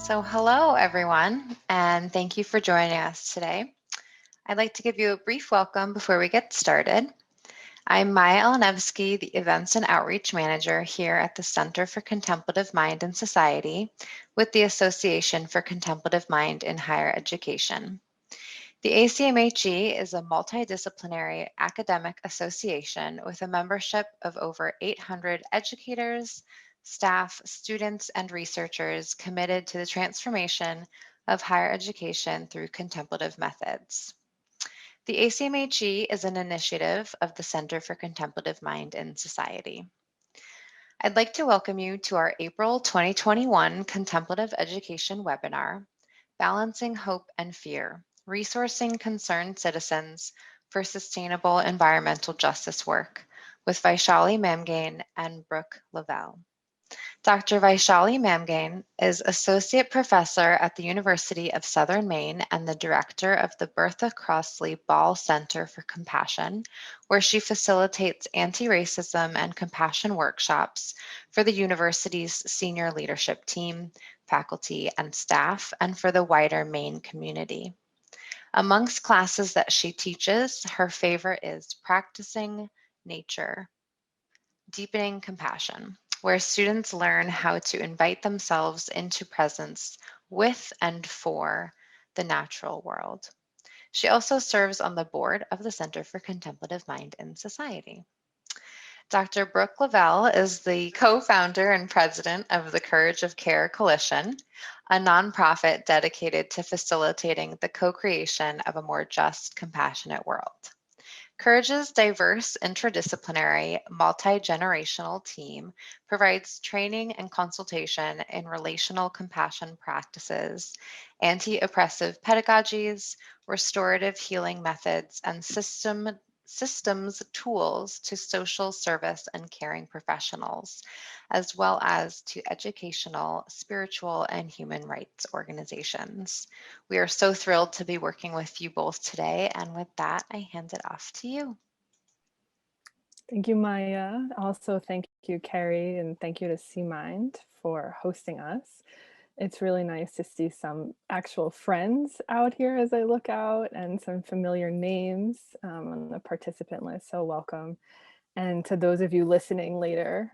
Hello everyone, and thank you for joining us today. I'd like to give you a brief welcome before we get started. I'm Maya Elenevsky, the Events and Outreach Manager here at the Center for Contemplative Mind and Society with the Association for Contemplative Mind in Higher Education. The ACMHE is a multidisciplinary academic association with a membership of over 800 educators, staff, students, and researchers committed to the transformation of higher education through contemplative methods. The ACMHE is an initiative of the Center for Contemplative Mind and Society. I'd like to welcome you to our April 2021 Contemplative Education webinar, Balancing Hope and Fear, Resourcing Concerned Citizens for Sustainable Environmental Justice Work with Vaishali Mamgain and Brooke Lavelle. Dr. Vaishali Mamgain is Associate Professor at the University of Southern Maine and the Director of the Bertha Crossley Ball Center for Compassion, where she facilitates anti-racism and compassion workshops for the university's senior leadership team, faculty, and staff, and for the wider Maine community. Amongst classes that she teaches, her favorite is Practicing Nature, Deepening Compassion, where students learn how to invite themselves into presence with and for the natural world. She also serves on the board of the Center for Contemplative Mind and Society. Dr. Brooke Lavelle is the co-founder and president of the Courage of Care Coalition, a nonprofit dedicated to facilitating the co-creation of a more just, compassionate world. Courage's diverse, interdisciplinary, multi-generational team provides training and consultation in relational compassion practices, anti-oppressive pedagogies, restorative healing methods, and systems tools to social service and caring professionals, as well as to educational, spiritual, and human rights organizations. We are so thrilled to be working with you both today, and with that, I hand it off to you. Thank you, Maya. Also, thank you, Carrie, and thank you to C-Mind for hosting us. It's really nice to see some actual friends out here as I look out and some familiar names on the participant list, so welcome. And to those of you listening later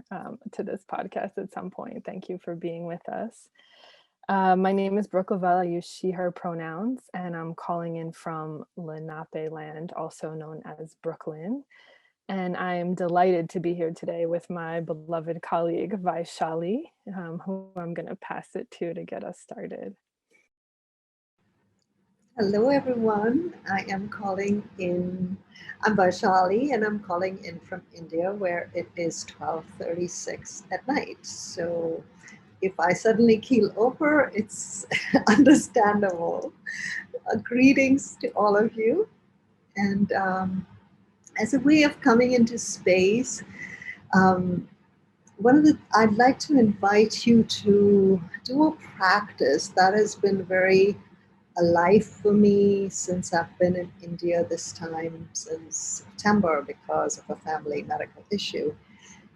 to this podcast at some point, thank you for being with us. My name is Brooke Lavelle. I use she, her pronouns, and I'm calling in from Lenape land, also known as Brooklyn. And I'm delighted to be here today with my beloved colleague, Vaishali, who I'm going to pass it to get us started. Hello, everyone. I'm Vaishali, and I'm calling in from India, where it is 12:36 at night. So if I suddenly keel over, it's understandable. Greetings to all of you. And as a way of coming into space, I'd like to invite you to do a practice that has been very alive for me since I've been in India this time since September because of a family medical issue.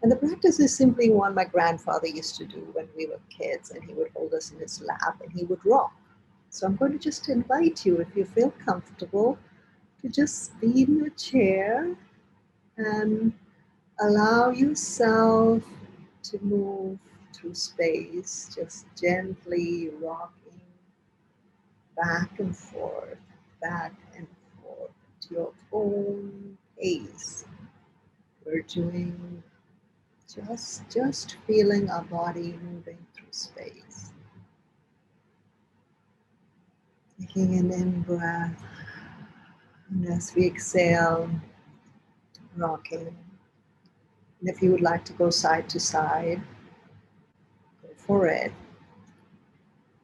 And the practice is simply one my grandfather used to do when we were kids, and he would hold us in his lap and he would rock. So I'm going to just invite you, if you feel comfortable, to just be in your chair and allow yourself to move through space, just gently rocking back and forth at your own pace. We're doing just feeling our body moving through space. Taking an in-breath, and as we exhale, rocking. And if you would like to go side to side, go for it.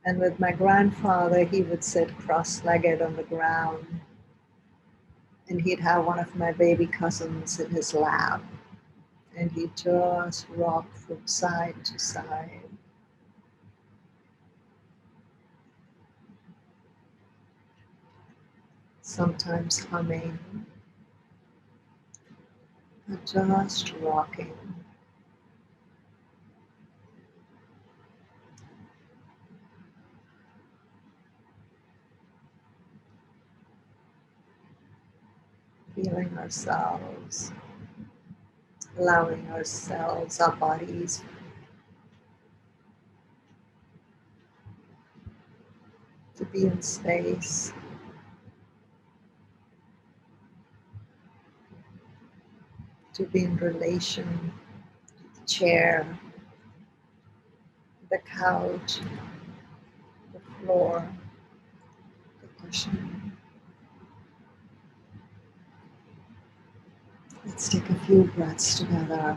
And with my grandfather, he would sit cross-legged on the ground, and he'd have one of my baby cousins in his lap, and he'd just rock from side to side. Sometimes humming, but just rocking. feeling ourselves, allowing ourselves, our bodies, to be in space, to be in relation to the chair, the couch, the floor, the cushion. Let's take a few breaths together.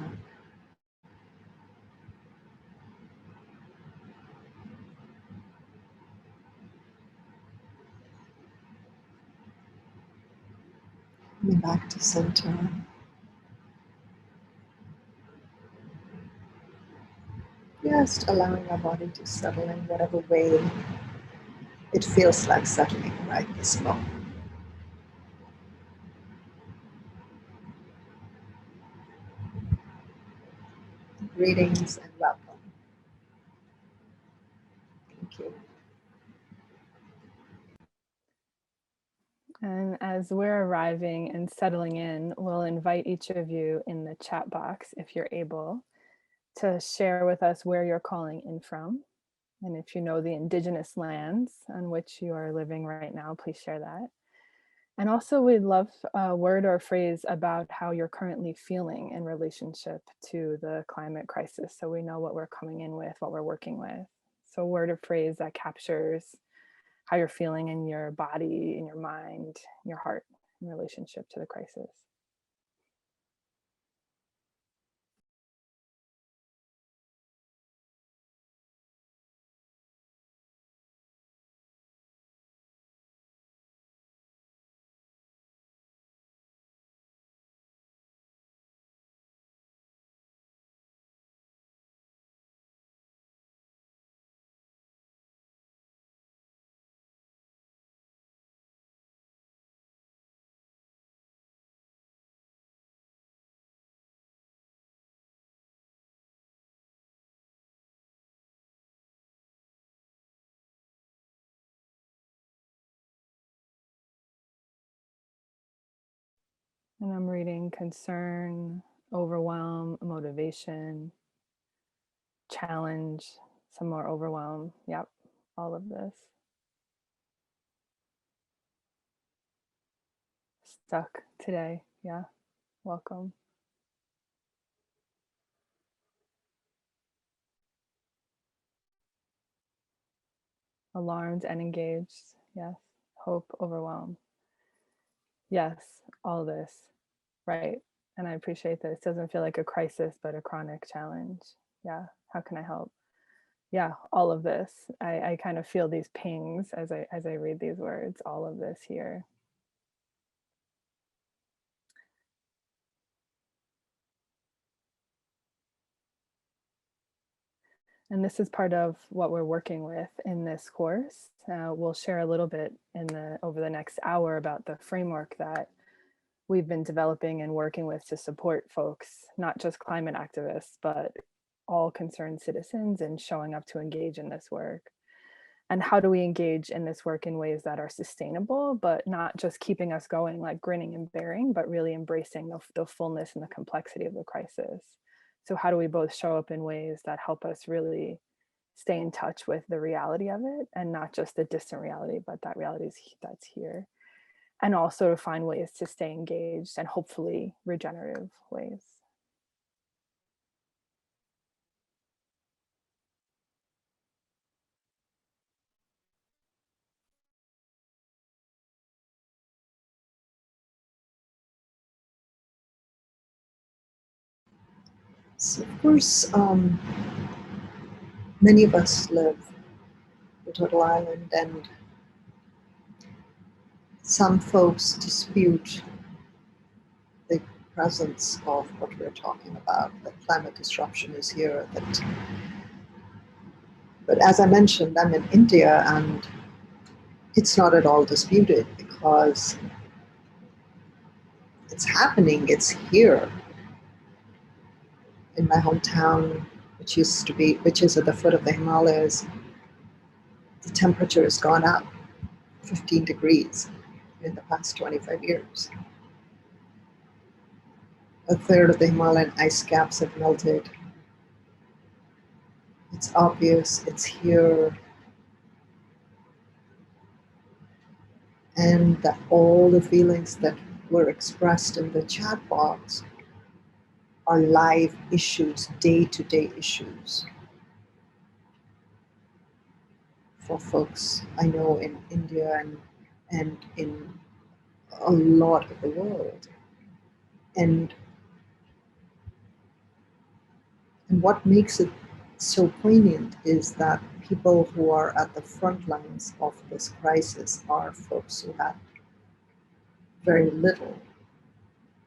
Coming back to center. Just allowing our body to settle in whatever way it feels like settling right this moment. Greetings and welcome. Thank you. And as we're arriving and settling in, we'll invite each of you in the chat box, if you're able, to share with us where you're calling in from. And if you know the indigenous lands on which you are living right now, please share that. And also we'd love a word or phrase about how you're currently feeling in relationship to the climate crisis, so we know what we're coming in with, what we're working with. So a word or phrase that captures how you're feeling in your body, in your mind, your heart, in relationship to the crisis. And I'm reading concern, overwhelm, motivation, challenge, some more overwhelm. Yep, all of this. Stuck today. Yeah, welcome. Alarmed and engaged. Yes. Hope, overwhelm. Yes, all this. Right. And I appreciate this. It doesn't feel like a crisis, but a chronic challenge. Yeah. How can I help? Yeah, all of this. I kind of feel these pings as I read these words, all of this here. And this is part of what we're working with in this course. We'll share a little bit over the next hour about the framework that we've been developing and working with to support folks, not just climate activists, but all concerned citizens in showing up to engage in this work. And how do we engage in this work in ways that are sustainable, but not just keeping us going like grinning and bearing, but really embracing the fullness and the complexity of the crisis. So how do we both show up in ways that help us really stay in touch with the reality of it, and not just the distant reality, but that reality that's here. And also to find ways to stay engaged and hopefully regenerative ways. So of course, many of us live the total island, and some folks dispute the presence of what we're talking about, that climate disruption is here. But as I mentioned, I'm in India, and it's not at all disputed because it's happening, it's here. In my hometown, which is at the foot of the Himalayas, the temperature has gone up 15 degrees in the past 25 years. A third of the Himalayan ice caps have melted. It's obvious, it's here, and that all the feelings that were expressed in the chat box are live issues, day-to-day issues for folks I know in India and in a lot of the world. And what makes it so poignant is that people who are at the front lines of this crisis are folks who had very little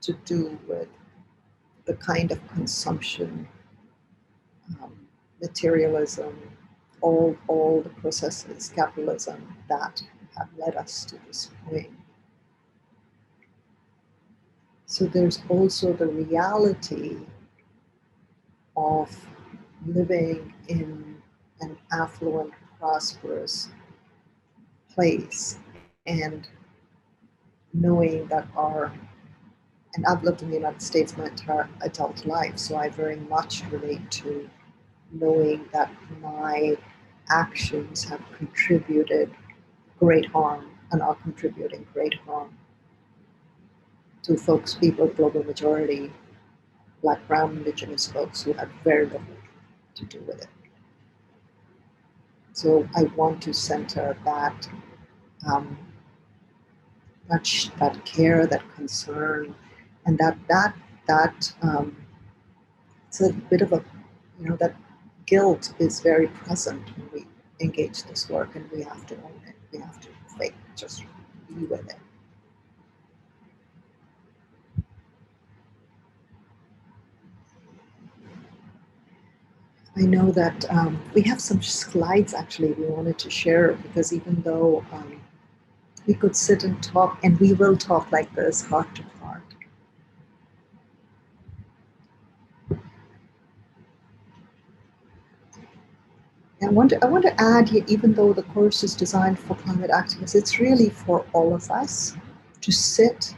to do with the kind of consumption, materialism, all the processes, capitalism that have led us to this point. So there's also the reality of living in an affluent, prosperous place and knowing that and I've lived in the United States my entire adult life, so I very much relate to knowing that my actions have contributed great harm and are contributing great harm to folks, people, global majority, Black, brown, indigenous folks who had very little to do with it. So I want to center um, that care, that concern, and that it's a bit of a, that guilt is very present when we engage this work, and we have to own it. We have to just be with it. I know that we have some slides actually we wanted to share, because even though we could sit and talk, and we will talk like this, heart to heart. And I want to add here, even though the course is designed for climate activists, it's really for all of us to sit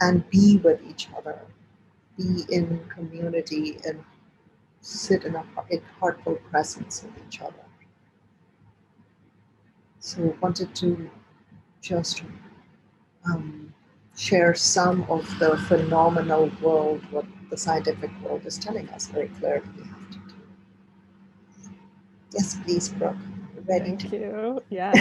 and be with each other, be in community, and sit in heartfelt presence with each other. So I wanted to just share some of the phenomenal world, what the scientific world is telling us very clearly we have to do. Yes, please, Brooke. Ready Thank you. Yeah.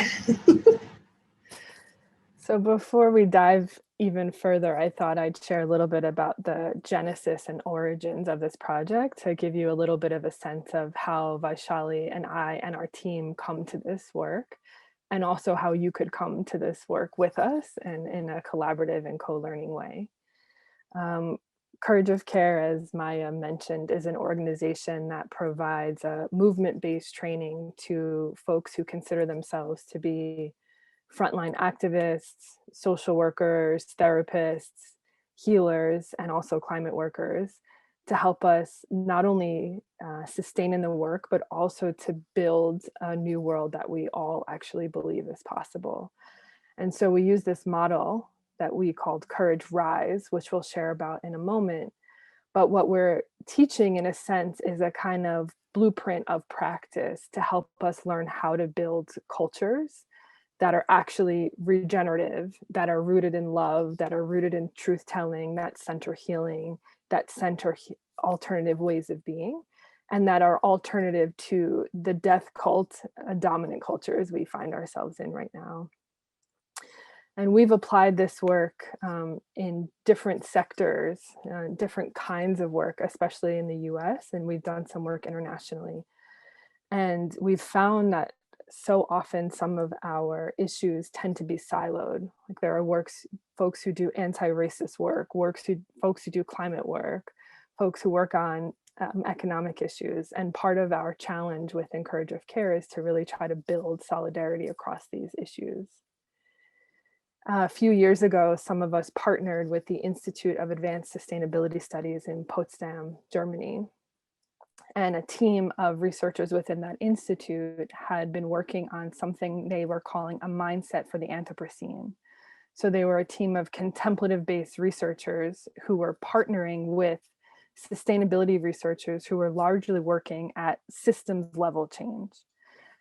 So before we dive even further, I thought I'd share a little bit about the genesis and origins of this project to give you a little bit of a sense of how Vaishali and I and our team come to this work, and also how you could come to this work with us and in a collaborative and co-learning way. Courage of Care, as Maya mentioned, is an organization that provides a movement-based training to folks who consider themselves to be frontline activists, social workers, therapists, healers, and also climate workers, to help us not only sustain in the work, but also to build a new world that we all actually believe is possible. And so we use this model that we called Courage Rise, which we'll share about in a moment. But what we're teaching, in a sense, is a kind of blueprint of practice to help us learn how to build cultures that are actually regenerative, that are rooted in love, that are rooted in truth telling, that center healing, that center alternative ways of being, and that are alternative to the death cult, dominant cultures we find ourselves in right now. And we've applied this work in different sectors, different kinds of work, especially in the US, and we've done some work internationally. And we've found that so often some of our issues tend to be siloed. Like there are folks who do anti-racist work, folks who do climate work, folks who work on economic issues. And part of our challenge with Courage of Care is to really try to build solidarity across these issues. A few years ago, some of us partnered with the Institute of Advanced Sustainability Studies in Potsdam, Germany. And a team of researchers within that institute had been working on something they were calling a mindset for the Anthropocene. So they were a team of contemplative-based researchers who were partnering with sustainability researchers who were largely working at systems level change.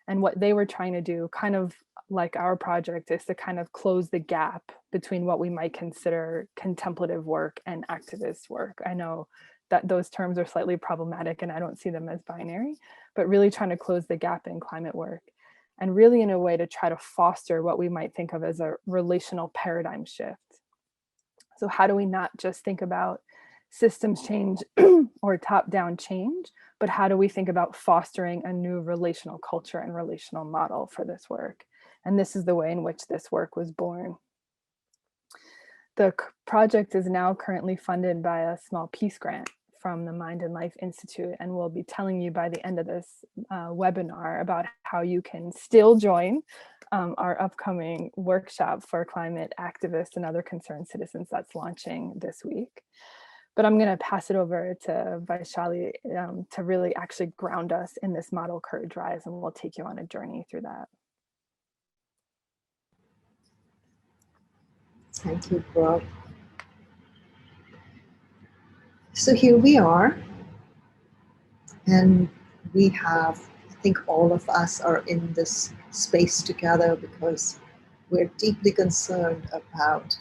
And what they were trying to do, kind of like our project, is to kind of close the gap between what we might consider contemplative work and activist work. I know that those terms are slightly problematic and I don't see them as binary, but really trying to close the gap in climate work, and really in a way to try to foster what we might think of as a relational paradigm shift. So how do we not just think about systems change or top-down change, but how do we think about fostering a new relational culture and relational model for this work? And this is the way in which this work was born. The project is now currently funded by a small peace grant from the Mind and Life Institute, and we'll be telling you by the end of this webinar about how you can still join our upcoming workshop for climate activists and other concerned citizens that's launching this week. But I'm going to pass it over to Vaishali to really actually ground us in this model Courage Rise, and we'll take you on a journey through that. Thank you, Brooke. So here we are, and we have, I think all of us are in this space together because we're deeply concerned about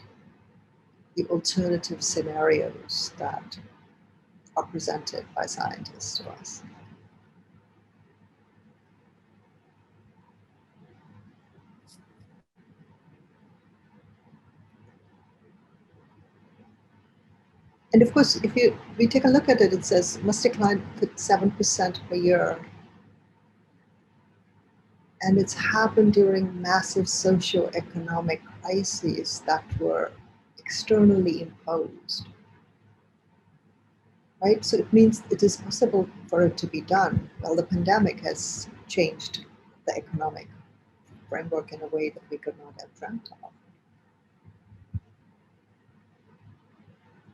the alternative scenarios that are presented by scientists to us. And of course, if we take a look at it, it says must decline 7% per year. And it's happened during massive socio-economic crises that were externally imposed. Right? So it means it is possible for it to be done. Well, the pandemic has changed the economic framework in a way that we could not have dreamt of.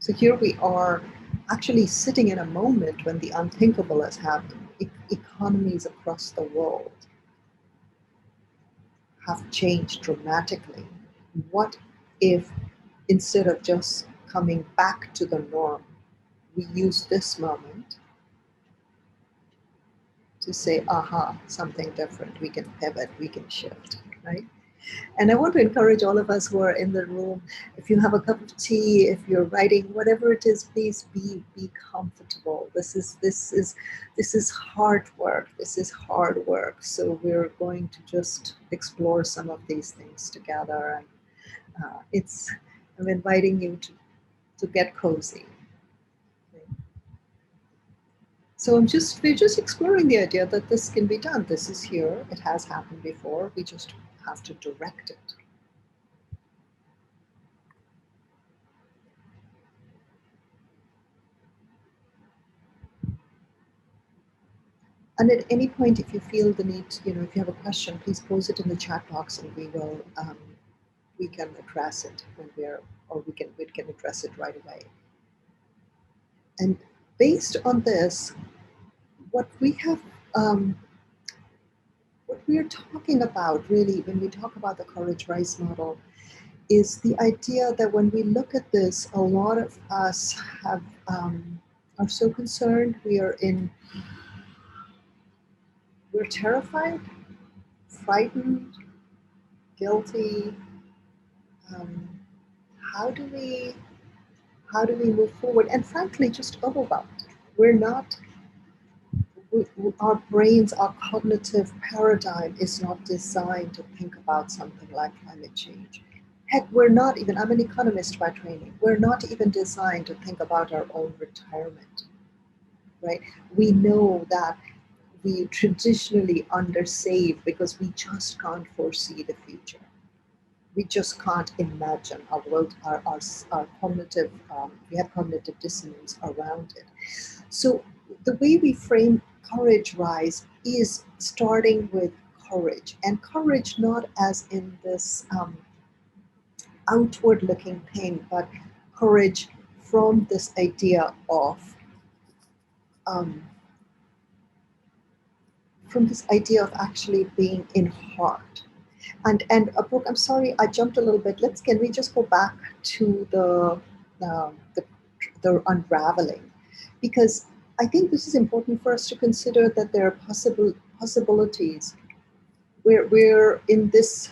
So here we are actually sitting in a moment when the unthinkable has happened. Economies across the world have changed dramatically. What if, instead of just coming back to the norm, we use this moment to say, aha, something different, we can pivot, we can shift, right? And I want to encourage all of us who are in the room, if you have a cup of tea, if you're writing, whatever it is, please be comfortable. This is hard work. This is hard work. So we're going to just explore some of these things together. And I'm inviting you to get cozy. So we're just exploring the idea that this can be done. This is here. It has happened before. We just have to direct it. And at any point, if you feel the need, if you have a question, please pose it in the chat box, and we can address it we can address it right away. And based on this, what we are talking about really when we talk about the Courage Rise model is the idea that when we look at this, a lot of us are so concerned. We're terrified, frightened, guilty. How do we move forward? And frankly, just overwhelmed. Our brains, our cognitive paradigm is not designed to think about something like climate change. Heck, I'm an economist by training. We're not even designed to think about our own retirement, right? We know that we traditionally undersave because we just can't foresee the future. We just can't imagine our world, our cognitive, we have cognitive dissonance around it. So the way we frame Courage Rise is starting with courage, and courage not as in this outward looking thing, but courage from this idea of actually being in heart. And Brooke, I'm sorry, I jumped a little bit. Can we just go back to uh, the the unraveling, because I think this is important for us to consider that there are possibilities. We're in this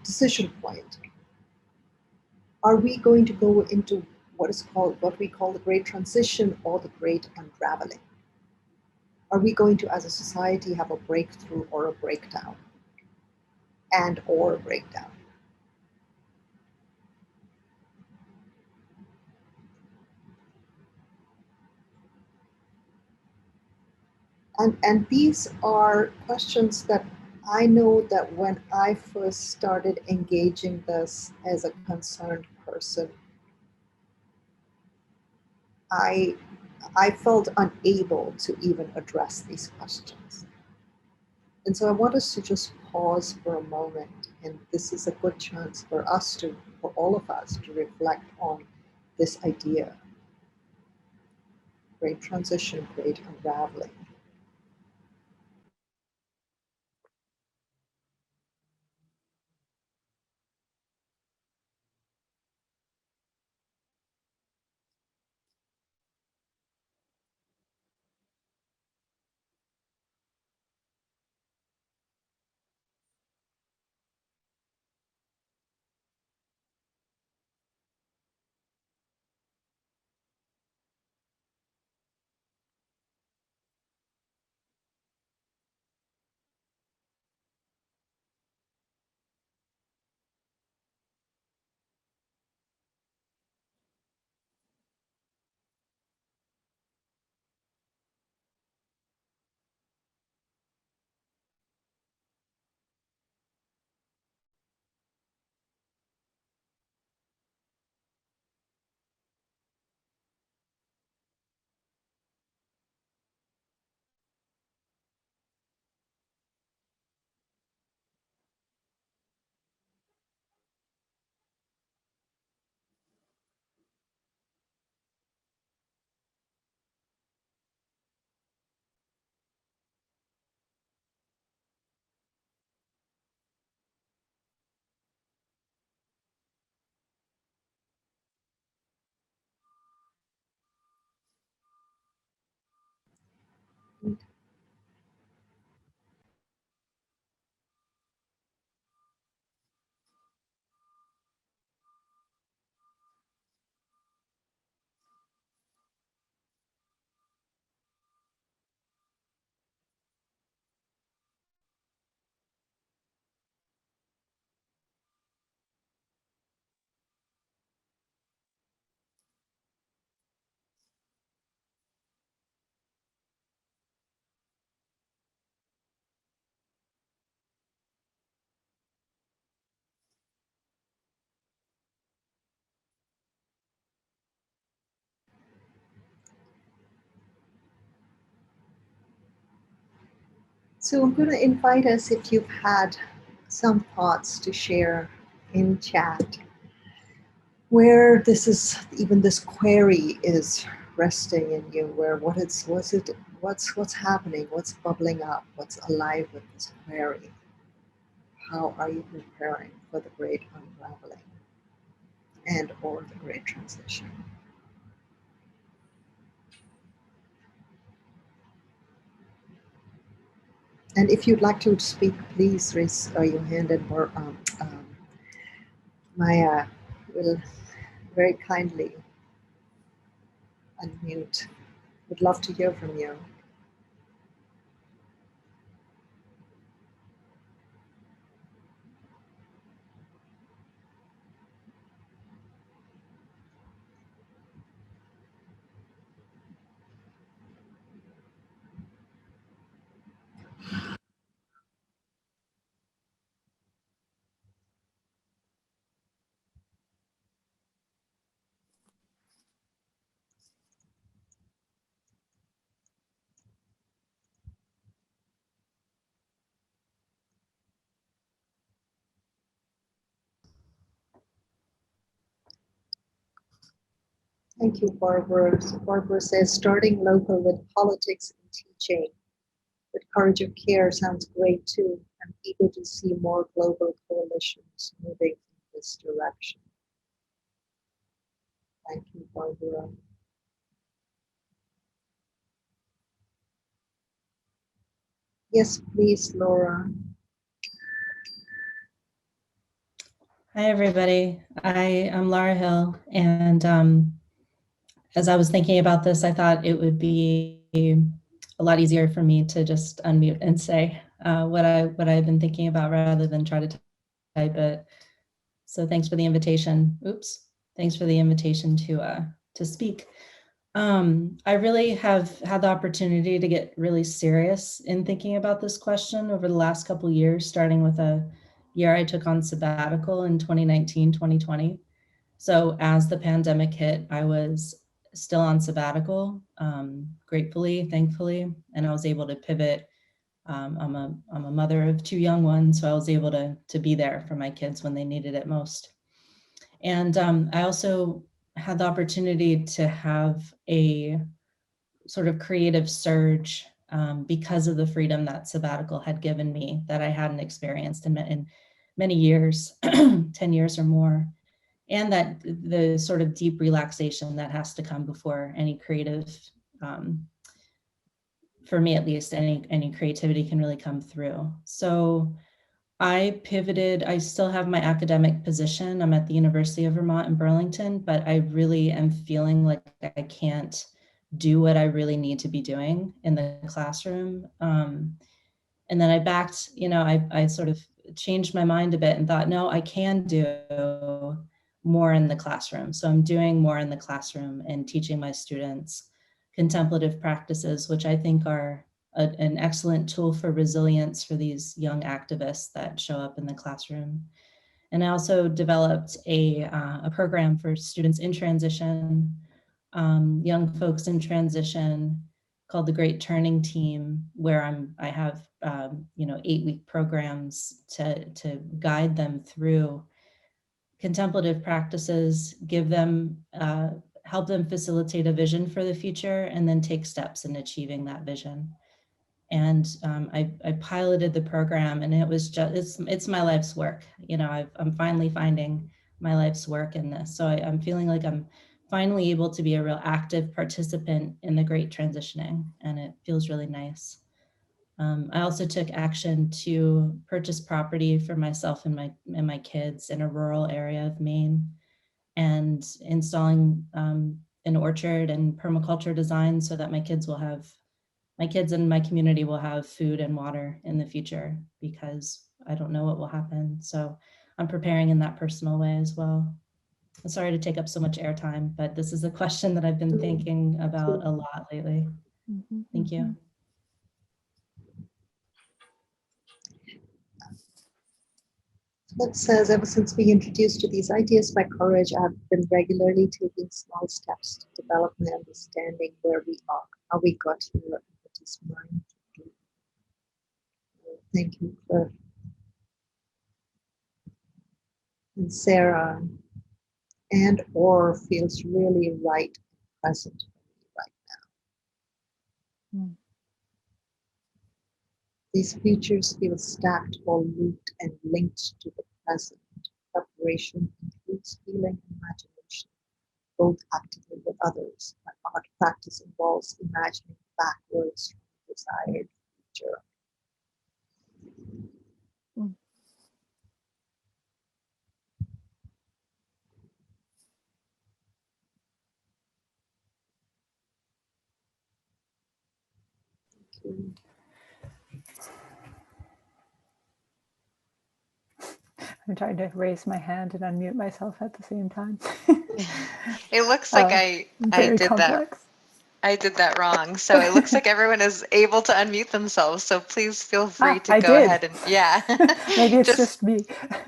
decision point. Are we going to go into what we call the great transition or the great unraveling? Are we going to, as a society, have a breakthrough or a breakdown, and or a breakdown? And these are questions that I know that when I first started engaging this as a concerned person, I I felt unable to even address these questions. And so I want us to just pause for a moment, and this is a good chance for for all of us to reflect on this idea: great transition, great unraveling. So I'm going to invite us, if you've had some thoughts to share in chat, where this is, even this query is resting in you, where what's happening, what's bubbling up, what's alive with this query. How are you preparing for the great unraveling and or the great transition? And if you'd like to speak, please raise your hand, and Maya will very kindly unmute. Would love to hear from you. Thank you, Barbara. So Barbara says, starting local with politics and teaching. But Courage of Care sounds great too. I'm eager to see more global coalitions moving in this direction. Thank you, Barbara. Yes, please, Laura. Hi, everybody. I am Laura Hill, and as I was thinking about this, I thought it would be a lot easier for me to just unmute and say what I've been thinking about rather than try to type it. So thanks for the invitation. Oops, thanks for the invitation to speak. I really have had the opportunity to get really serious in thinking about this question over the last couple of years, starting with a year I took on sabbatical in 2019, 2020. So as the pandemic hit, I was still on sabbatical, gratefully, thankfully, and I was able to pivot. I'm a mother of 2 young ones, so I was able to be there for my kids when they needed it most. And I also had the opportunity to have a sort of creative surge because of the freedom that sabbatical had given me that I hadn't experienced in many years, 10 years or more. And that the sort of deep relaxation that has to come before any creative, for me at least, any creativity can really come through. So I pivoted. I still have my academic position. I'm at the University of Vermont in Burlington, but I really am feeling like I can't do what I really need to be doing in the classroom. And then I backed, I sort of changed my mind a bit and thought, no, I can do more in the classroom. So I'm doing more in the classroom and teaching my students contemplative practices, which I think are an excellent tool for resilience for these young activists that show up in the classroom. And I also developed a program for students in transition, young folks in transition, called the Great Turning Team, where I have 8-week programs to guide them through contemplative practices, give them, help them facilitate a vision for the future, and then take steps in achieving that vision. And I piloted the program, and it was just, it's my life's work. I'm finally finding my life's work in this. So I'm feeling like I'm finally able to be a real active participant in the great transitioning, and it feels really nice. I also took action to purchase property for myself and my kids in a rural area of Maine, and installing an orchard and permaculture design so that my kids and my community will have food and water in the future, because I don't know what will happen. So I'm preparing in that personal way as well. I'm sorry to take up so much airtime, but this is a question that I've been thinking about a lot lately. Thank you. It says, ever since being introduced to these ideas by Courage, I've been regularly taking small steps to develop my understanding where we are, how we got here, and what is mine to do. Thank you, Cliff. And Sarah, and or feels really right and present for me right now. These features feel stacked or looped and linked to the present. Preparation includes feeling and imagination, both actively with others. My art practice involves imagining backwards from the desired future. I'm trying to raise my hand and unmute myself at the same time. It looks like I did complex. I did that wrong. So it looks like everyone is able to unmute themselves. So please feel free to go ahead and Maybe it's just me.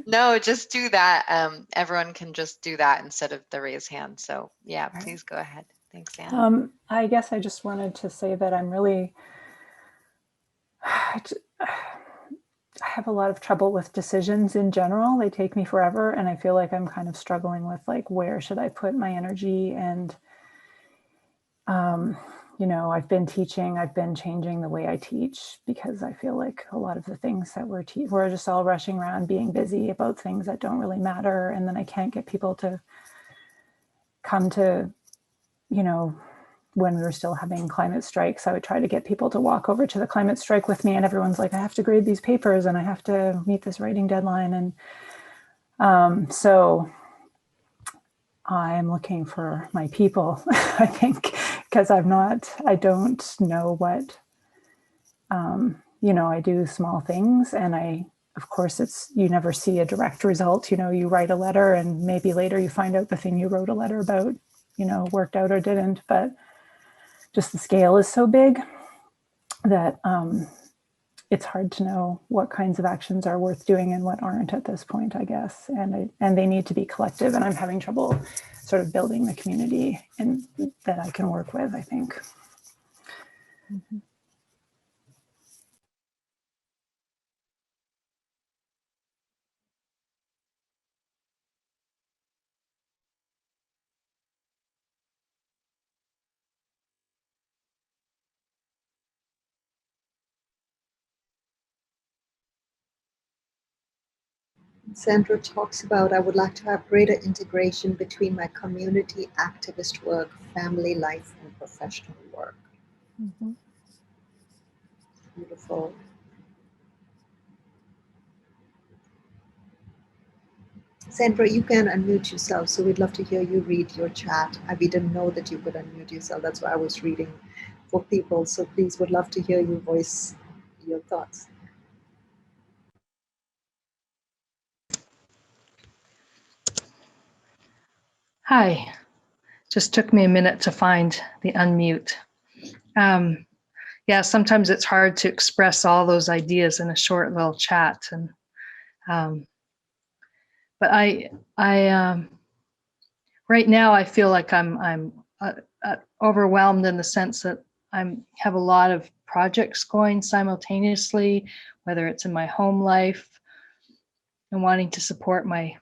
No, just do that. Everyone can just do that instead of the raise hand. So yeah, please go ahead. Thanks, Anne. I guess I just wanted to say that I'm really, I have a lot of trouble with decisions in general. They take me forever, and I feel like I'm kind of struggling with, like, where should I put my energy? And you know, I've been teaching, I've been changing the way I teach, because I feel like a lot of the things that we're just all rushing around being busy about things that don't really matter. And then I can't get people to come to, you know, when we were still having climate strikes, I would try to get people to walk over to the climate strike with me, and everyone's like, I have to grade these papers and I have to meet this writing deadline. And so I'm looking for my people, I think, because I don't know what, you know, I do small things, and of course, you never see a direct result. You know, you write a letter and maybe later you find out the thing you wrote a letter about, you know, worked out or didn't, but just the scale is so big that it's hard to know what kinds of actions are worth doing and what aren't at this point, I guess. And they need to be collective, and I'm having trouble sort of building the community that I can work with, I think. Mm-hmm. Sandra talks about, I would like to have greater integration between my community activist work, family life, and professional work. Mm-hmm. Beautiful. Sandra, you can unmute yourself, so we'd love to hear you read your chat. We didn't know that you could unmute yourself. That's why I was reading for people. So please, would love to hear you voice your thoughts. Hi, just took me a minute to find the unmute. Yeah, sometimes it's hard to express all those ideas in a short little chat, and but I right now I feel like I'm overwhelmed in the sense that I have a lot of projects going simultaneously, whether it's in my home life and wanting to support my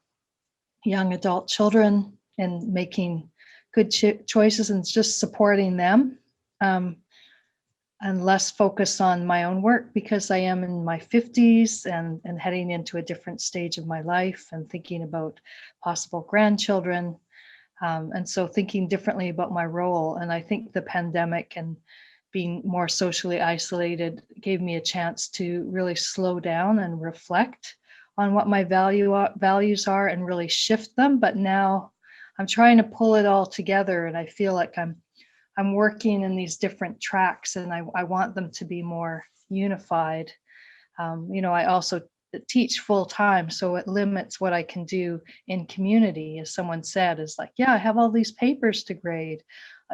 young adult children and making good choices and just supporting them, and less focus on my own work because I am in my 50s and heading into a different stage of my life and thinking about possible grandchildren. And so thinking differently about my role. And I think the pandemic and being more socially isolated gave me a chance to really slow down and reflect on what my values are and really shift them. But now I'm trying to pull it all together, and I feel like I'm working in these different tracks, and I want them to be more unified. You know, I also teach full time, so it limits what I can do in community. As someone said, is like, yeah, I have all these papers to grade.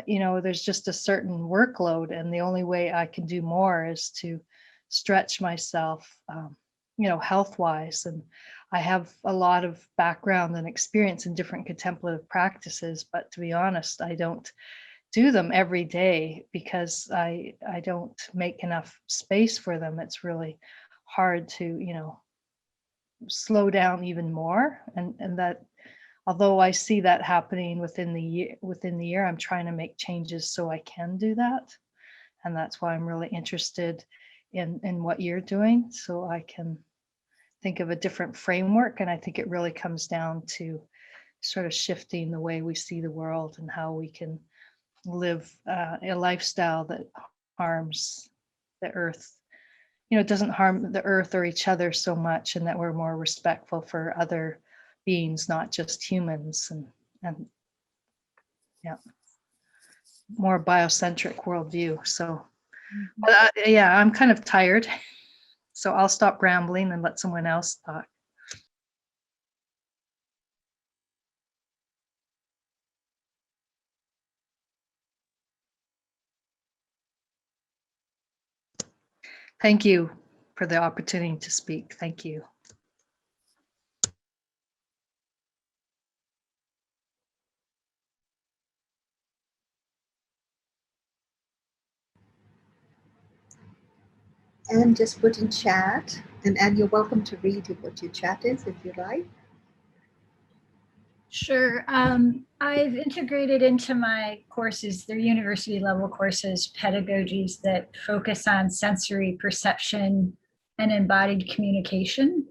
You know, there's just a certain workload, and the only way I can do more is to stretch myself, you know, health-wise. And I have a lot of background and experience in different contemplative practices, but to be honest, I don't do them every day because I don't make enough space for them. It's really hard to, you know, slow down even more. And that, although I see that happening within the year, I'm trying to make changes so I can do that. And that's why I'm really interested in what you're doing, so I can think of a different framework. And I think it really comes down to sort of shifting the way we see the world and how we can live a lifestyle that harms the earth. You know, it doesn't harm the earth or each other so much, and that we're more respectful for other beings, not just humans, and yeah, more biocentric worldview. So, yeah, I'm kind of tired, so I'll stop rambling and let someone else talk. Thank you for the opportunity to speak. Thank you. And just put in chat, and you're welcome to read what your chat is if you like. Sure. I've integrated into my courses, they're university level courses, pedagogies that focus on sensory perception and embodied communication.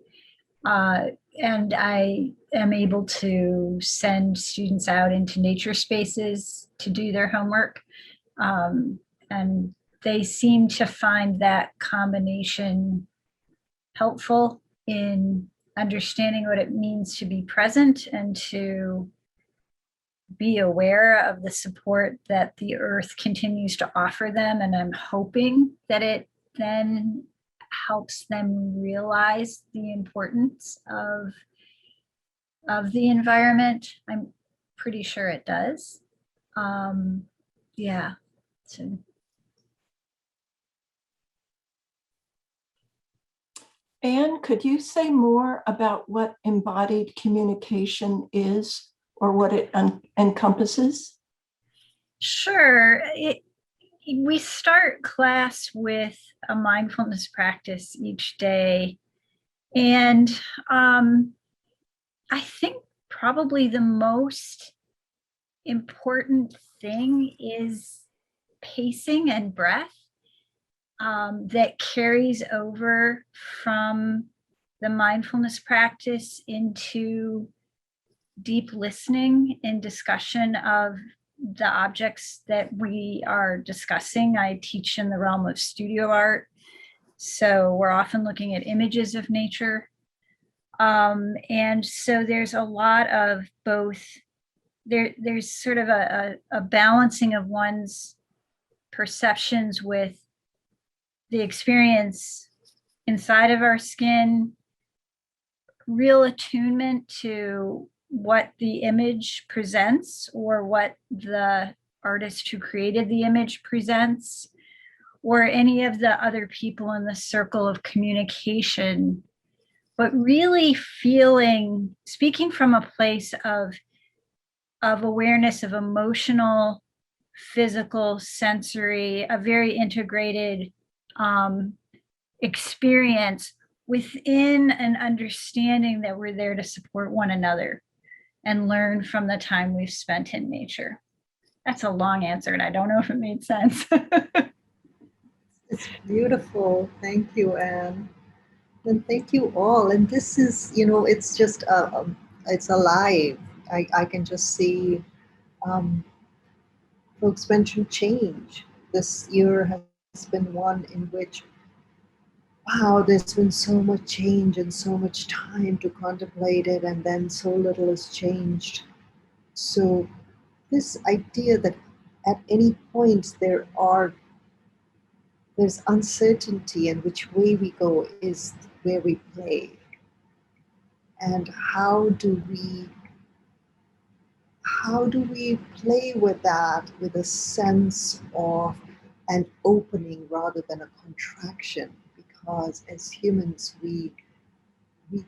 And I am able to send students out into nature spaces to do their homework. And they seem to find that combination helpful in understanding what it means to be present and to be aware of the support that the earth continues to offer them. And I'm hoping that it then helps them realize the importance of the environment. I'm pretty sure it does. Yeah. So. Anne, could you say more about what embodied communication is or what it encompasses? Sure. We start class with a mindfulness practice each day. And I think probably the most important thing is pacing and breath. That carries over from the mindfulness practice into deep listening and discussion of the objects that we are discussing. I teach in the realm of studio art, so we're often looking at images of nature. And so there's a lot of both, there's sort of a balancing of one's perceptions with the experience inside of our skin, real attunement to what the image presents or what the artist who created the image presents, or any of the other people in the circle of communication, but really feeling, speaking from a place of awareness of emotional, physical, sensory, a very integrated experience within an understanding that we're there to support one another and learn from the time we've spent in nature. That's a long answer, and I don't know if it made sense. It's beautiful. Thank you, Anne. And thank you all. And this is, it's just, it's alive. I can just see folks mention change. This year has been one in which, wow, there's been so much change and so much time to contemplate it, and then so little has changed. So this idea that at any point there's uncertainty, and which way we go is where we play. And how do we play with that with a sense of an opening rather than a contraction? Because as humans, we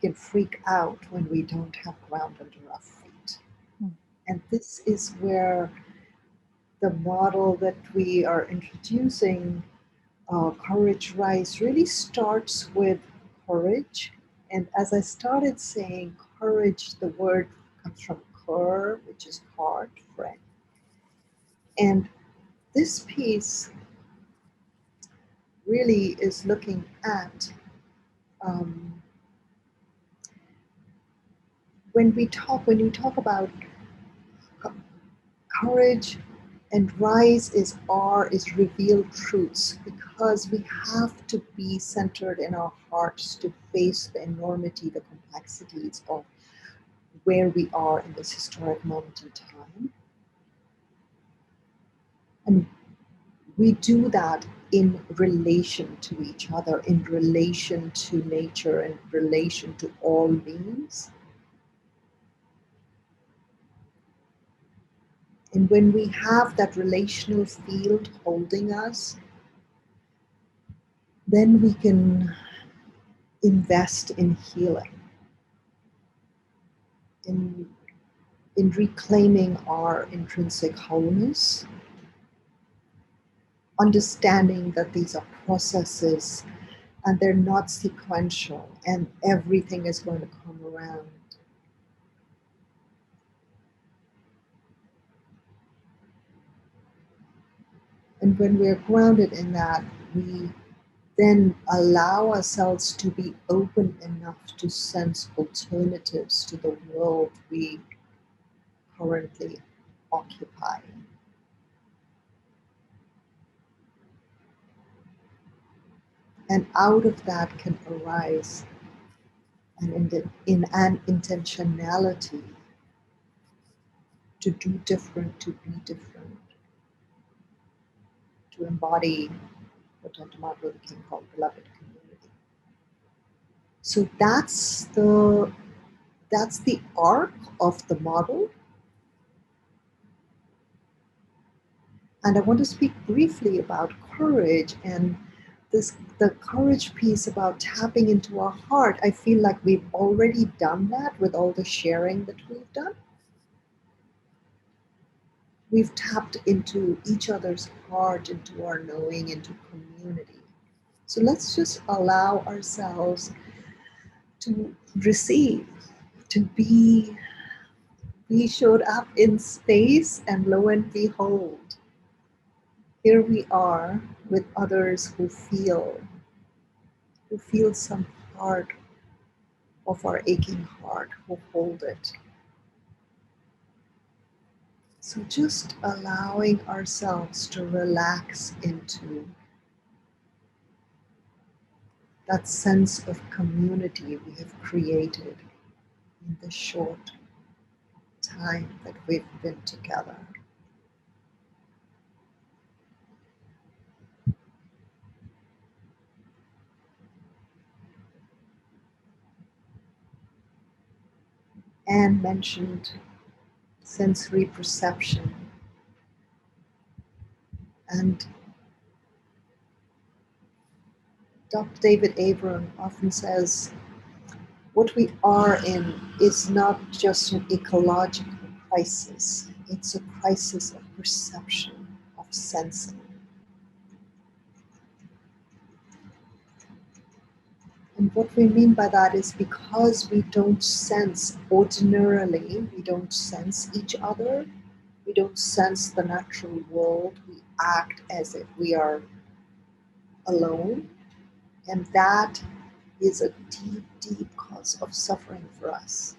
can freak out when we don't have ground under our feet. And this is where the model that we are introducing, Courage Rise, really starts with courage. And as I started saying, courage, the word comes from cur, which is heart, friend. And this piece really is looking at when we talk about courage and rise is revealed truths, because we have to be centered in our hearts to face the enormity, the complexities of where we are in this historic moment in time. And we do that in relation to each other, in relation to nature, in relation to all beings. And when we have that relational field holding us, then we can invest in healing, in reclaiming our intrinsic wholeness, understanding that these are processes and they're not sequential and everything is going to come around. And when we're grounded in that, we then allow ourselves to be open enough to sense alternatives to the world we currently occupy. And out of that can arise an intentionality to do different, to be different, to embody what Dr. Martin Luther King called beloved community. So that's the arc of the model. And I want to speak briefly about courage and the courage piece about tapping into our heart. I feel like we've already done that with all the sharing that we've done. We've tapped into each other's heart, into our knowing, into community. So let's just allow ourselves to receive, to be. We showed up in space, and lo and behold, here we are with others who feel some part of our aching heart, who hold it. So just allowing ourselves to relax into that sense of community we have created in the short time that we've been together. Anne mentioned sensory perception. And Dr. David Abram often says, what we are in is not just an ecological crisis, it's a crisis of perception, of sensing. And what we mean by that is because we don't sense ordinarily, we don't sense each other, we don't sense the natural world, we act as if we are alone. And that is a deep, deep cause of suffering for us.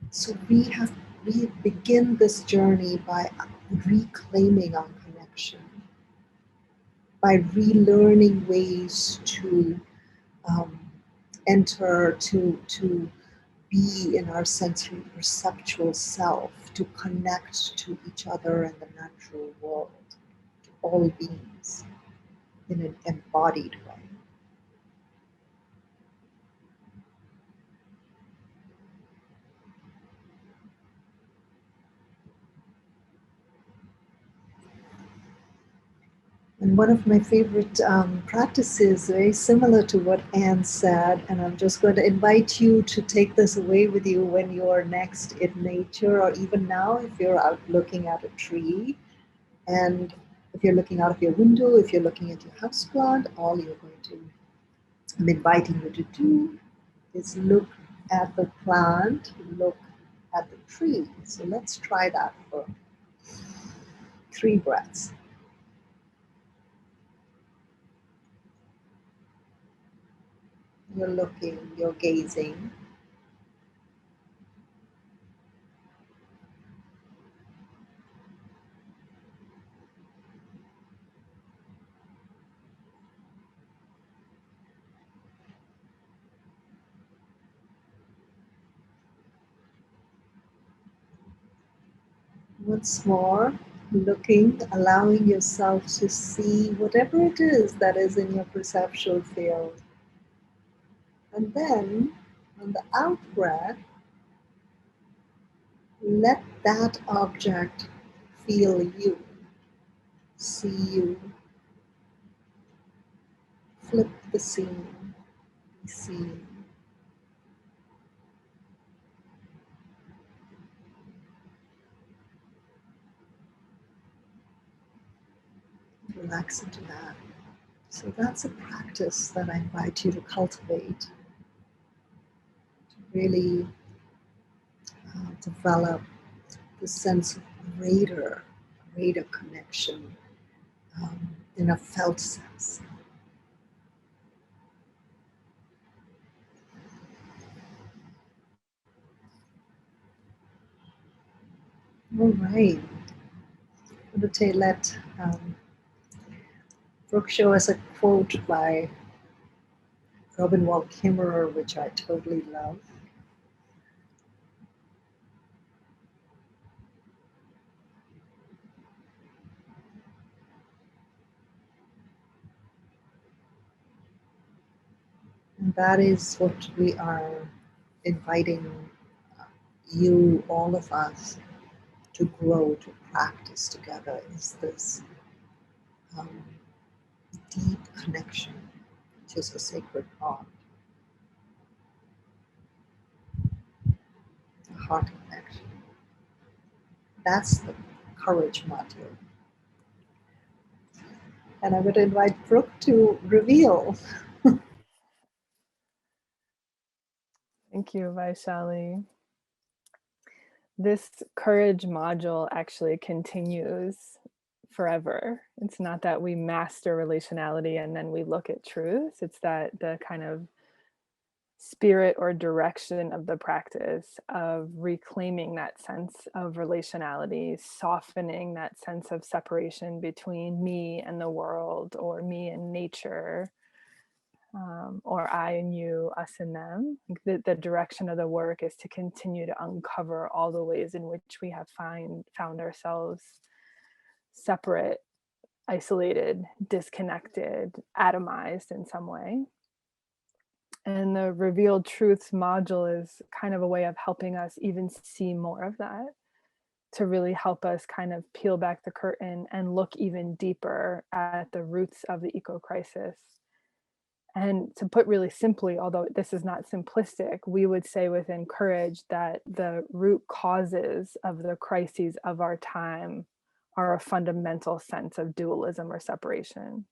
So we begin this journey by reclaiming our connection, by relearning ways to enter, to be in our sensory perceptual self, to connect to each other and the natural world, to all beings in an embodied way. And one of my favorite practices, very similar to what Anne said, and I'm just going to invite you to take this away with you when you're next in nature, or even now if you're out looking at a tree, and if you're looking out of your window, if you're looking at your houseplant, all you're going to, I'm inviting you to do is look at the plant, look at the tree. So let's try that for 3 breaths. You're looking, you're gazing. Once more, looking, allowing yourself to see whatever it is that is in your perceptual field. And then, on the out breath, let that object feel you, see you, flip the scene, be seen. Relax into that. So that's a practice that I invite you to cultivate, to really develop the sense of greater connection in a felt sense. All right. I'm going to let Brooke show us a quote by Robin Wall Kimmerer, which I totally love. And that is what we are inviting you, all of us, to grow, to practice together, is this deep connection to the sacred heart, the heart connection. That's the courage module. And I'm going to invite Brooke to reveal. Thank you, Vaishali. This courage module actually continues forever. It's not that we master relationality and then we look at truth. It's that the kind of spirit or direction of the practice of reclaiming that sense of relationality, softening that sense of separation between me and the world, or me and nature, or I and you, us and them. The direction of the work is to continue to uncover all the ways in which we have found ourselves separate, isolated, disconnected, atomized in some way. And the revealed truths module is kind of a way of helping us even see more of that, to really help us kind of peel back the curtain and look even deeper at the roots of the eco-crisis. And to put really simply, although this is not simplistic, we would say within courage that the root causes of the crises of our time are a fundamental sense of dualism or separation.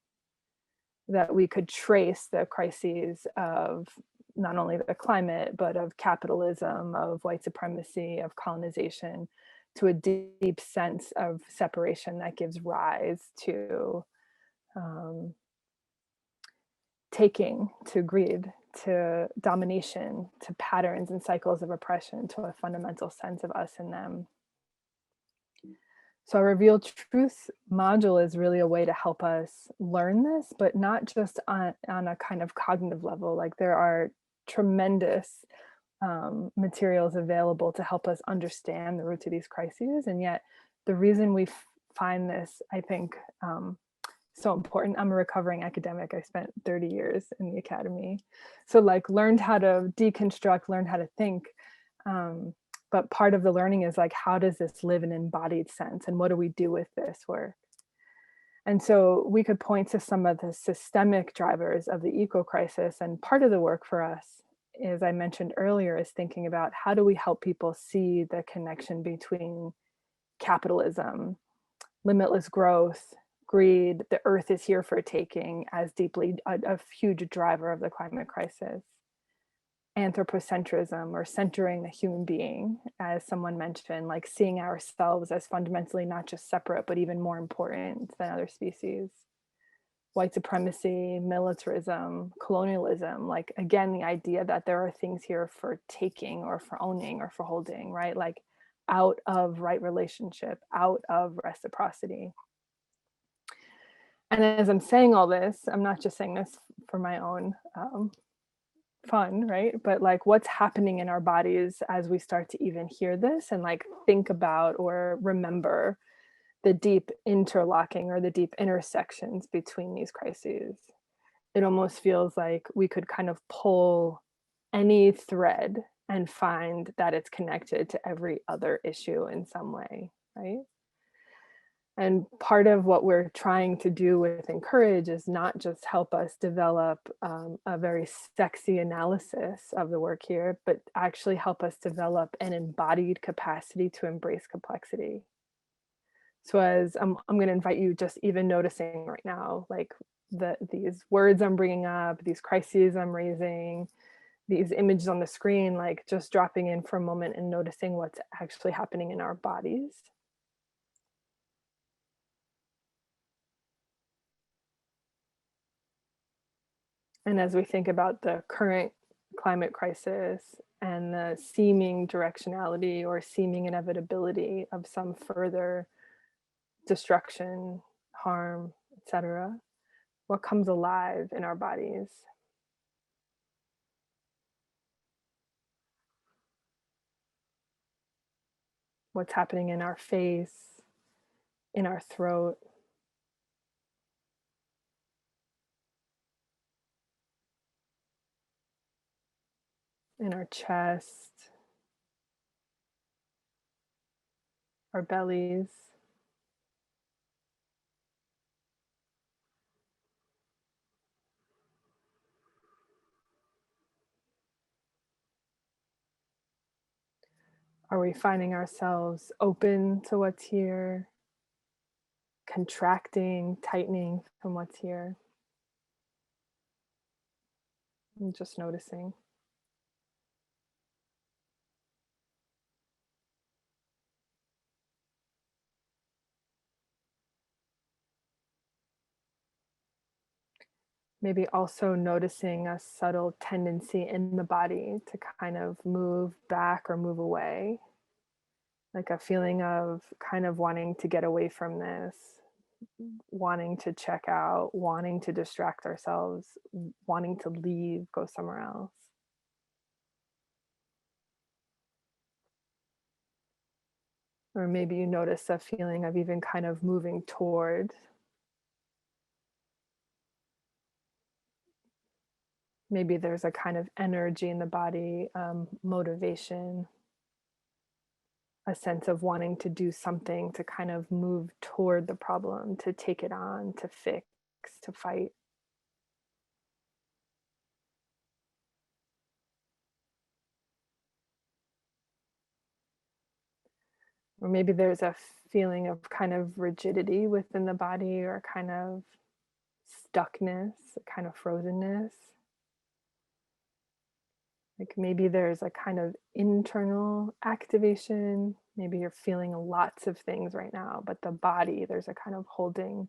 That we could trace the crises of not only the climate, but of capitalism, of white supremacy, of colonization, to a deep sense of separation that gives rise to taking, to greed, to domination, to patterns and cycles of oppression, to a fundamental sense of us and them. So our revealed truth module is really a way to help us learn this, but not just on a kind of cognitive level. Like, there are tremendous materials available to help us understand the roots of these crises. And yet the reason we find this, I think, so important. I'm a recovering academic. I spent 30 years in the academy. So like, learned how to deconstruct, learned how to think. But part of the learning is like, how does this live in embodied sense? And what do we do with this work? And so we could point to some of the systemic drivers of the eco-crisis. And part of the work for us, as I mentioned earlier, is thinking about how do we help people see the connection between capitalism, limitless growth, greed, the earth is here for taking, as deeply a huge driver of the climate crisis. Anthropocentrism, or centering the human being, as someone mentioned, like seeing ourselves as fundamentally not just separate, but even more important than other species. White supremacy, militarism, colonialism, like, again, the idea that there are things here for taking or for owning or for holding, right? Like, out of right relationship, out of reciprocity. And as I'm saying all this, I'm not just saying this for my own fun, right? But like, what's happening in our bodies as we start to even hear this and like think about or remember the deep interlocking or the deep intersections between these crises. It almost feels like we could kind of pull any thread and find that it's connected to every other issue in some way, right? And part of what we're trying to do with Encourage is not just help us develop a very sexy analysis of the work here, but actually help us develop an embodied capacity to embrace complexity. So as I'm going to invite you, just even noticing right now, like these words I'm bringing up, these crises I'm raising, these images on the screen, like just dropping in for a moment and noticing what's actually happening in our bodies. And as we think about the current climate crisis and the seeming directionality or seeming inevitability of some further destruction, harm, etc., what comes alive in our bodies? What's happening in our face, in our throat? In our chest, our bellies. Are we finding ourselves open to what's here, contracting, tightening from what's here? And just noticing. Maybe also noticing a subtle tendency in the body to kind of move back or move away, like a feeling of kind of wanting to get away from this, wanting to check out, wanting to distract ourselves, wanting to leave, go somewhere else. Or maybe you notice a feeling of even kind of moving toward. Maybe there's a kind of energy in the body, motivation, a sense of wanting to do something to kind of move toward the problem, to take it on, to fix, to fight. Or maybe there's a feeling of kind of rigidity within the body, or kind of stuckness, kind of frozenness. Like maybe there's a kind of internal activation. Maybe you're feeling lots of things right now, but the body, there's a kind of holding.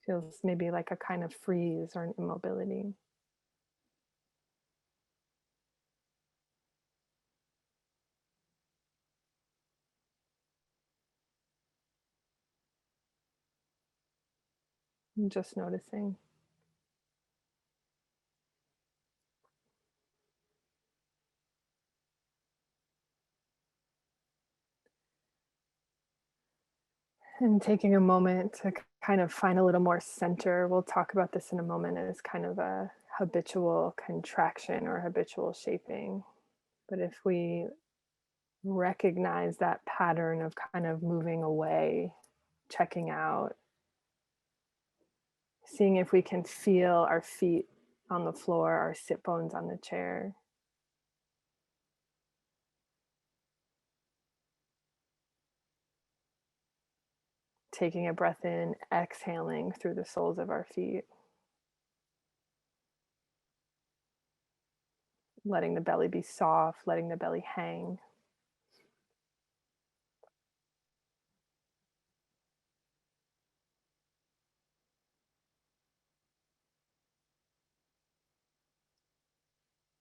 Feels maybe like a kind of freeze or an immobility. And just noticing. And taking a moment to kind of find a little more center. We'll talk about this in a moment as kind of a habitual contraction or habitual shaping. But if we recognize that pattern of kind of moving away, checking out, seeing if we can feel our feet on the floor, our sit bones on the chair. Taking a breath in, exhaling through the soles of our feet. Letting the belly be soft, letting the belly hang.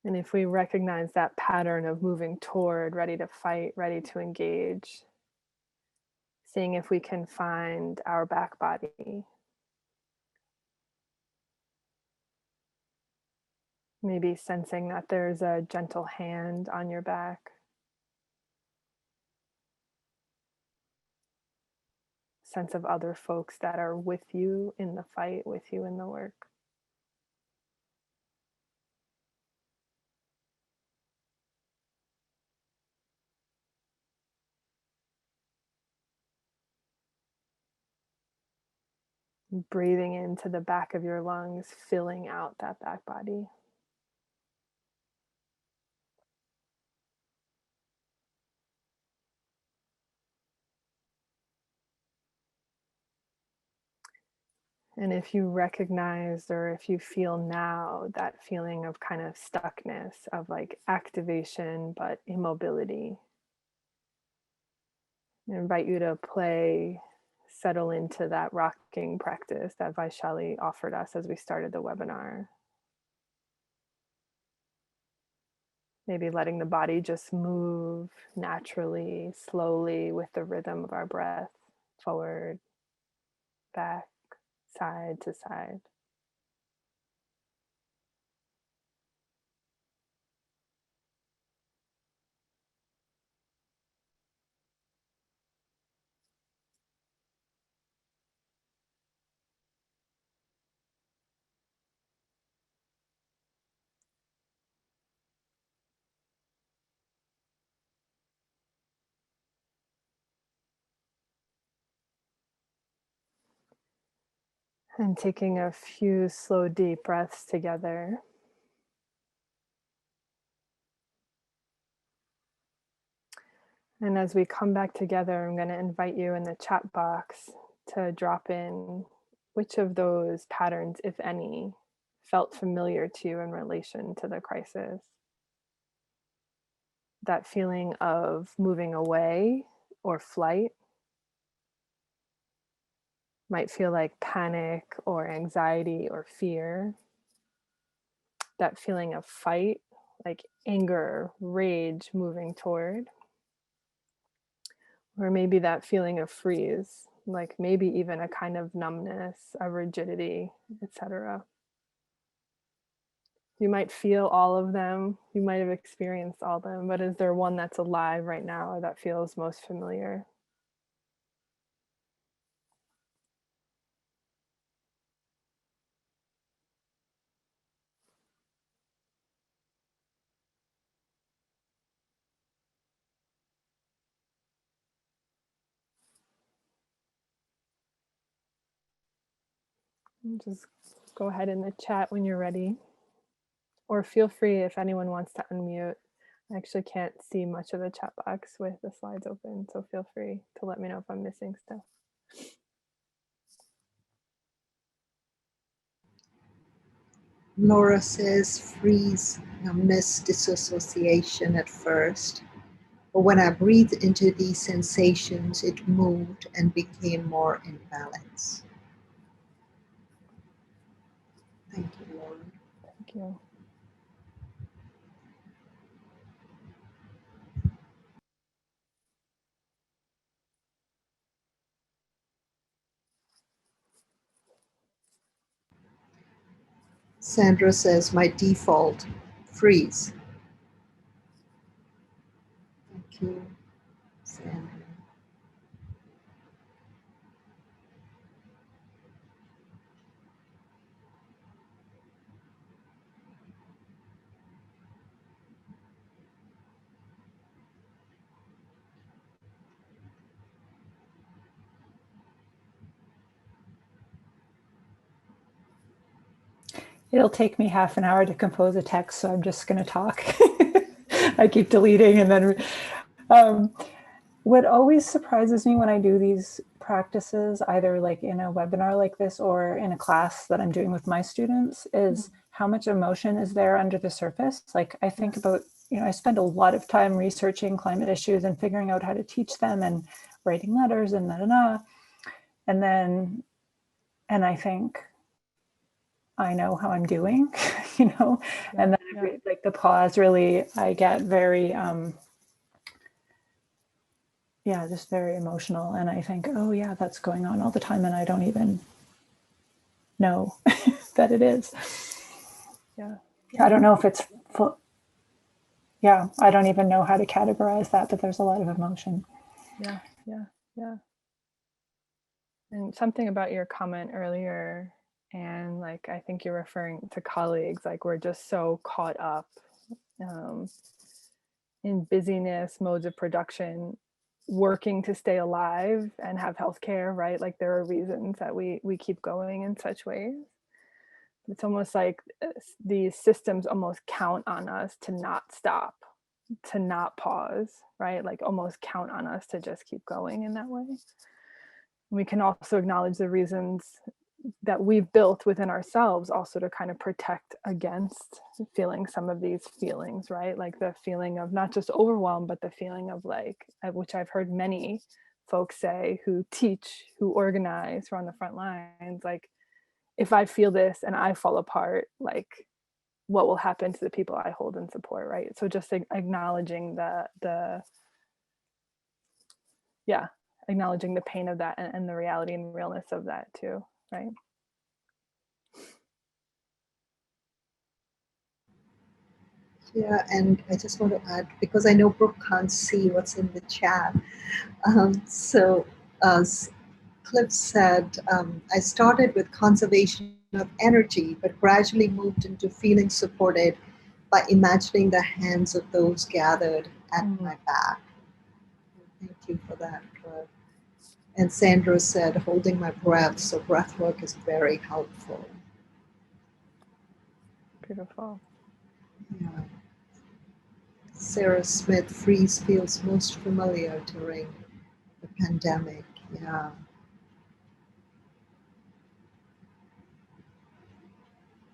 And if we recognize that pattern of moving toward, ready to fight, ready to engage, seeing if we can find our back body. Maybe sensing that there's a gentle hand on your back. Sense of other folks that are with you in the fight, with you in the work. Breathing into the back of your lungs, filling out that back body. And if you recognize, or if you feel now that feeling of kind of stuckness, of like activation but immobility, I invite you to settle into that rocking practice that Vaishali offered us as we started the webinar. Maybe letting the body just move naturally, slowly with the rhythm of our breath, forward, back, side to side. And taking a few slow, deep breaths together. And as we come back together, I'm going to invite you in the chat box to drop in which of those patterns, if any, felt familiar to you in relation to the crisis. That feeling of moving away or flight might feel like panic or anxiety or fear. That feeling of fight, like anger, rage moving toward. Or maybe that feeling of freeze, like maybe even a kind of numbness, a rigidity, etc. You might feel all of them, you might have experienced all of them, but is there one that's alive right now or that feels most familiar? And just go ahead in the chat when you're ready. Or feel free if anyone wants to unmute. I actually can't see much of the chat box with the slides open, so feel free to let me know if I'm missing stuff. Laura says freeze, numbness, disassociation at first. But when I breathed into these sensations, it moved and became more in balance. Thank you, Laura. Thank you. Sandra says, my default, freeze. Thank you, Sandra. It'll take me half an hour to compose a text, so I'm just going to talk. I keep deleting and then what always surprises me when I do these practices, either like in a webinar like this or in a class that I'm doing with my students, is how much emotion is there under the surface. Like I think about, I spend a lot of time researching climate issues and figuring out how to teach them and writing letters and and I think, I know how I'm doing, and then like the pause really, I get very, just very emotional. And I think, oh yeah, that's going on all the time. And I don't even know that it is. Yeah. I don't know if it's full. Yeah. I don't even know how to categorize that, but there's a lot of emotion. Yeah. And something about your comment earlier, and like, I think you're referring to colleagues, like we're just so caught up in busyness, modes of production, working to stay alive and have healthcare, right? Like there are reasons that we keep going in such ways. It's almost like these systems almost count on us to not stop, to not pause, right? Like almost count on us to just keep going in that way. We can also acknowledge the reasons that we've built within ourselves also to kind of protect against feeling some of these feelings, right? Like the feeling of not just overwhelm, but the feeling of like, which I've heard many folks say who teach, who organize, who are on the front lines, like, if I feel this and I fall apart, like what will happen to the people I hold and support, right? So just acknowledging acknowledging the pain of that and the reality and realness of that too, right? Yeah, and I just want to add, because I know Brooke can't see what's in the chat. So as Cliff said, I started with conservation of energy, but gradually moved into feeling supported by imagining the hands of those gathered at my back. Thank you for that, Cliff. And Sandra said, holding my breath, so breath work is very helpful. Beautiful. Yeah. Sarah Smith, freeze feels most familiar during the pandemic. Yeah.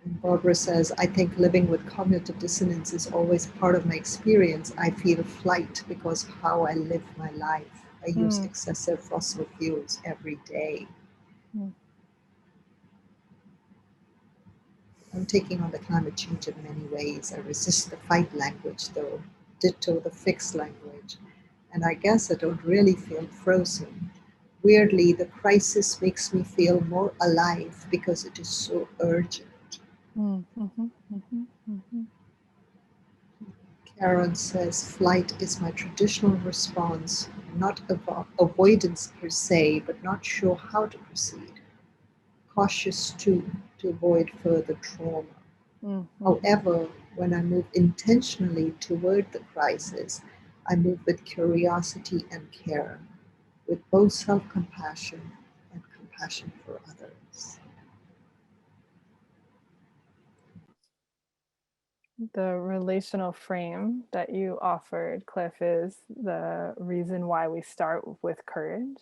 And Barbara says, I think living with cognitive dissonance is always part of my experience. I feel flight because how I live my life. I use excessive fossil fuels every day. I'm taking on the climate change in many ways. I resist the fight language, though, ditto the fix language. And I guess I don't really feel frozen. Weirdly, the crisis makes me feel more alive because it is so urgent. Karen says, flight is my traditional response, not avoidance per se, but not sure how to proceed. Cautious too, to avoid further trauma. However, when I move intentionally toward the crisis, I move with curiosity and care, with both self-compassion and compassion for others. The relational frame that you offered, Cliff, is the reason why we start with courage.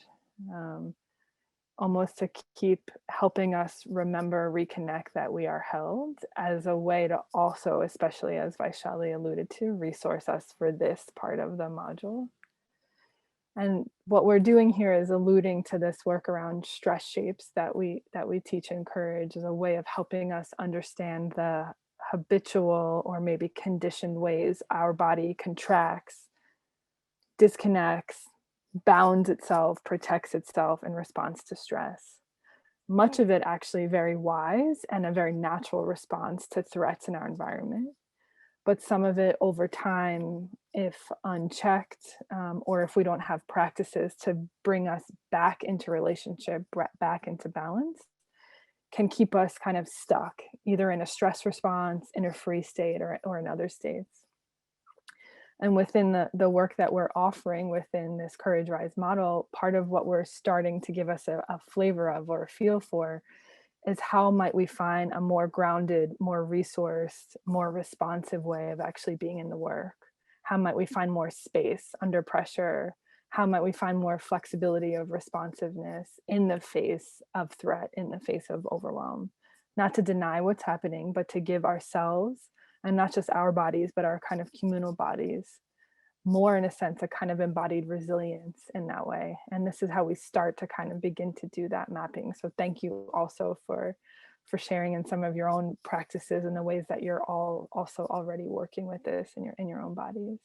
Almost to keep helping us remember, reconnect that we are held, as a way to also, especially as Vaishali alluded to, resource us for this part of the module. And what we're doing here is alluding to this work around stress shapes that we teach in courage as a way of helping us understand the habitual or maybe conditioned ways our body contracts, disconnects, bounds itself, protects itself in response to stress. Much of it actually very wise and a very natural response to threats in our environment. But some of it over time, if unchecked, or if we don't have practices to bring us back into relationship, back into balance, can keep us kind of stuck, either in a stress response, in a free state, or in other states. And within the work that we're offering within this Courage Rise model, part of what we're starting to give us a flavor of or a feel for is how might we find a more grounded, more resourced, more responsive way of actually being in the work? How might we find more space under pressure? How might we find more flexibility of responsiveness in the face of threat, in the face of overwhelm? Not to deny what's happening, but to give ourselves, and not just our bodies, but our kind of communal bodies, more in a sense, a kind of embodied resilience in that way. And this is how we start to kind of begin to do that mapping. So thank you also for sharing in some of your own practices and the ways that you're all also already working with this in your own bodies.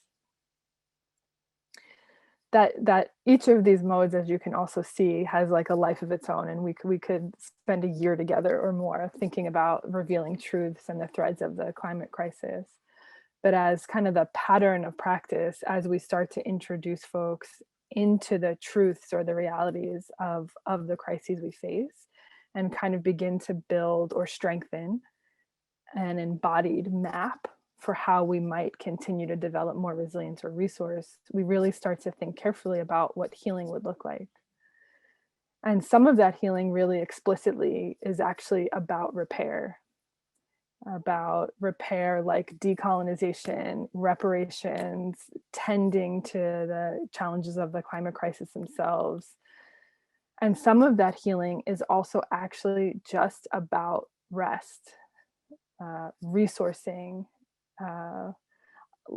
That each of these modes, as you can also see, has like a life of its own, and we could spend a year together or more thinking about revealing truths and the threads of the climate crisis. But as kind of the pattern of practice, as we start to introduce folks into the truths or the realities of the crises we face, and kind of begin to build or strengthen an embodied map for how we might continue to develop more resilience or resource, we really start to think carefully about what healing would look like. And some of that healing really explicitly is actually about repair like decolonization, reparations, tending to the challenges of the climate crisis themselves. And some of that healing is also actually just about rest, resourcing,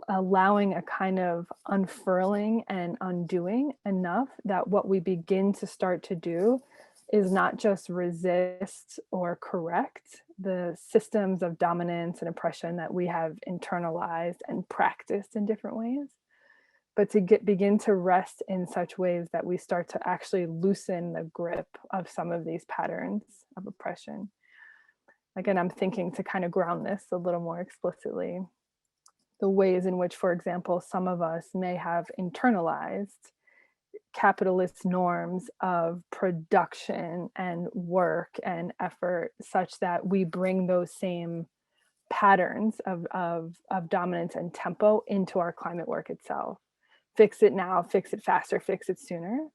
allowing a kind of unfurling and undoing enough that what we begin to start to do is not just resist or correct the systems of dominance and oppression that we have internalized and practiced in different ways, but to begin to rest in such ways that we start to actually loosen the grip of some of these patterns of oppression. Again, I'm thinking to kind of ground this a little more explicitly, the ways in which, for example, some of us may have internalized capitalist norms of production and work and effort, such that we bring those same patterns of dominance and tempo into our climate work itself. Fix it now, fix it faster, fix it sooner.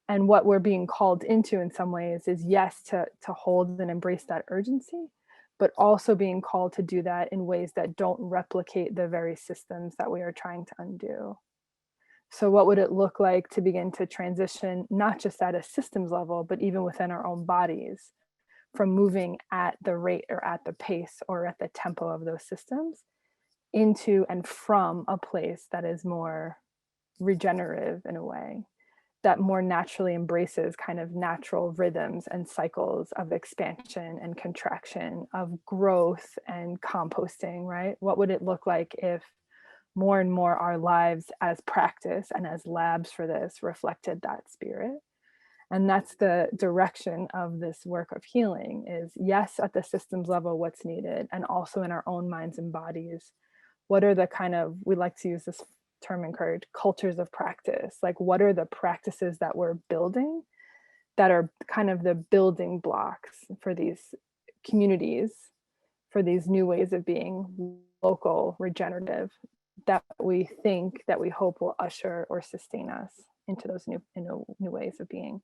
And what we're being called into in some ways is, yes, to hold and embrace that urgency, but also being called to do that in ways that don't replicate the very systems that we are trying to undo. So what would it look like to begin to transition, not just at a systems level, but even within our own bodies, from moving at the rate or at the pace or at the tempo of those systems into and from a place that is more regenerative in a way, that more naturally embraces kind of natural rhythms and cycles of expansion and contraction, of growth and composting, right? What would it look like if more and more our lives as practice and as labs for this reflected that spirit? And that's the direction of this work of healing, is, yes, at the systems level, what's needed, and also in our own minds and bodies. What are the kind of, we like to use this term encouraged, cultures of practice? Like, what are the practices that we're building that are kind of the building blocks for these communities, for these new ways of being, local, regenerative, that we think, that we hope will usher or sustain us into those new ways of being.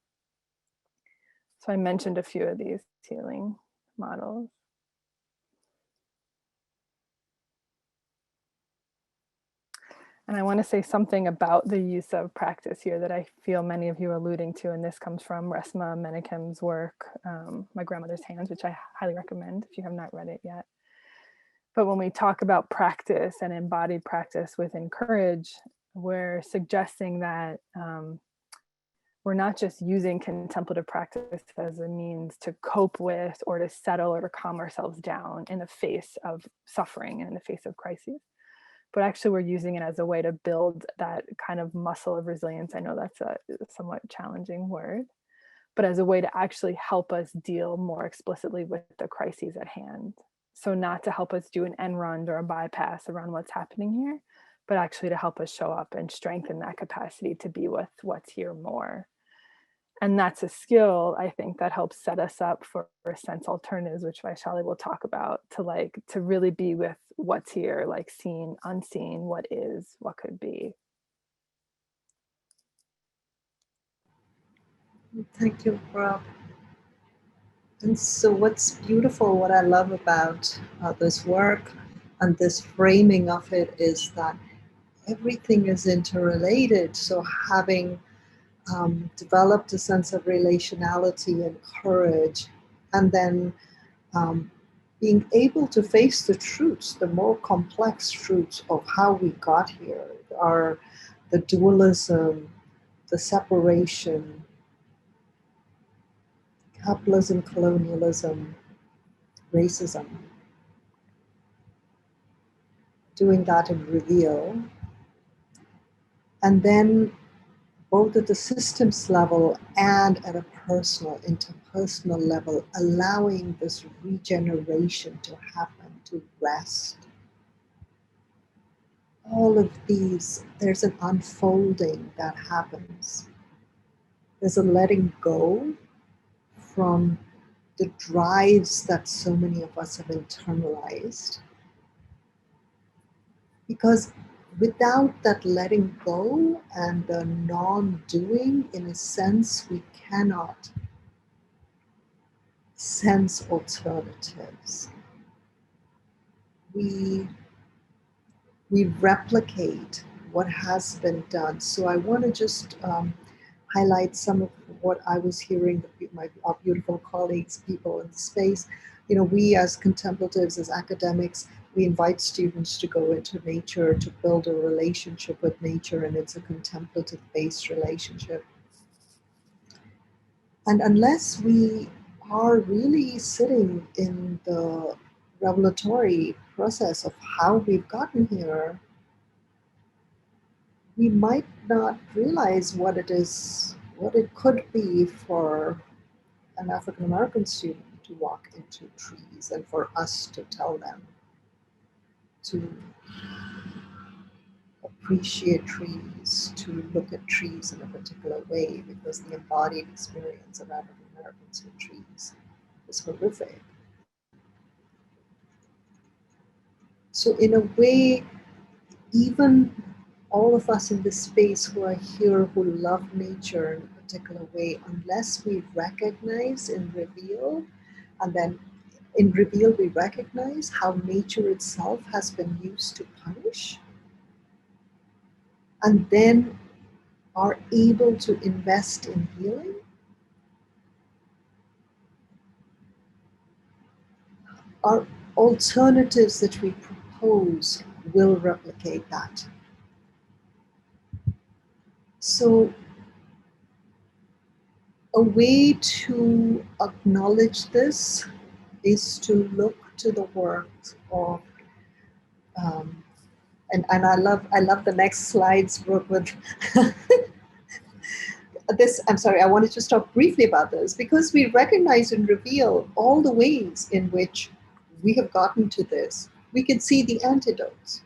So I mentioned a few of these healing models. And I want to say something about the use of practice here that I feel many of you are alluding to, and this comes from Resmaa Menakem's work, My Grandmother's Hands, which I highly recommend if you have not read it yet. But when we talk about practice and embodied practice within courage, we're suggesting that we're not just using contemplative practice as a means to cope with or to settle or to calm ourselves down in the face of suffering and in the face of crises, but actually we're using it as a way to build that kind of muscle of resilience. I know that's a somewhat challenging word, but as a way to actually help us deal more explicitly with the crises at hand. So not to help us do an end run or a bypass around what's happening here, but actually to help us show up and strengthen that capacity to be with what's here more. And that's a skill, I think, that helps set us up for sense alternatives, which Vaishali will talk about, to really be with what's here, like seen, unseen, what is, what could be. Thank you, Brooke. And so what's beautiful, what I love about this work and this framing of it, is that everything is interrelated. So having developed a sense of relationality and courage, and then being able to face the truths, the more complex truths of how we got here, are the dualism, the separation, capitalism, colonialism, racism. Doing that in reveal. And then both at the systems level and at a personal, interpersonal level, allowing this regeneration to happen, to rest. All of these, there's an unfolding that happens. There's a letting go from the drives that so many of us have internalized. Because without that letting go and the non-doing, in a sense, we cannot sense alternatives. We replicate what has been done. So I want to just highlight some of what I was hearing, our beautiful colleagues, people in the space. You know, we as contemplatives, as academics, we invite students to go into nature, to build a relationship with nature, and it's a contemplative-based relationship. And unless we are really sitting in the revelatory process of how we've gotten here, we might not realize what it is, what it could be for an African American student to walk into trees and for us to tell them to appreciate trees, to look at trees in a particular way, because the embodied experience of African Americans with trees is horrific. So in a way, even all of us in this space who are here, who love nature in a particular way, unless we recognize in Reveal, and then in Reveal we recognize how nature itself has been used to punish, and then are able to invest in healing, our alternatives that we propose will replicate that. So a way to acknowledge this is to look to the work of, and I love the next slides, Brooke, with this. I'm sorry, I wanted to talk briefly about this because we recognize and reveal all the ways in which we have gotten to this. We can see the antidotes,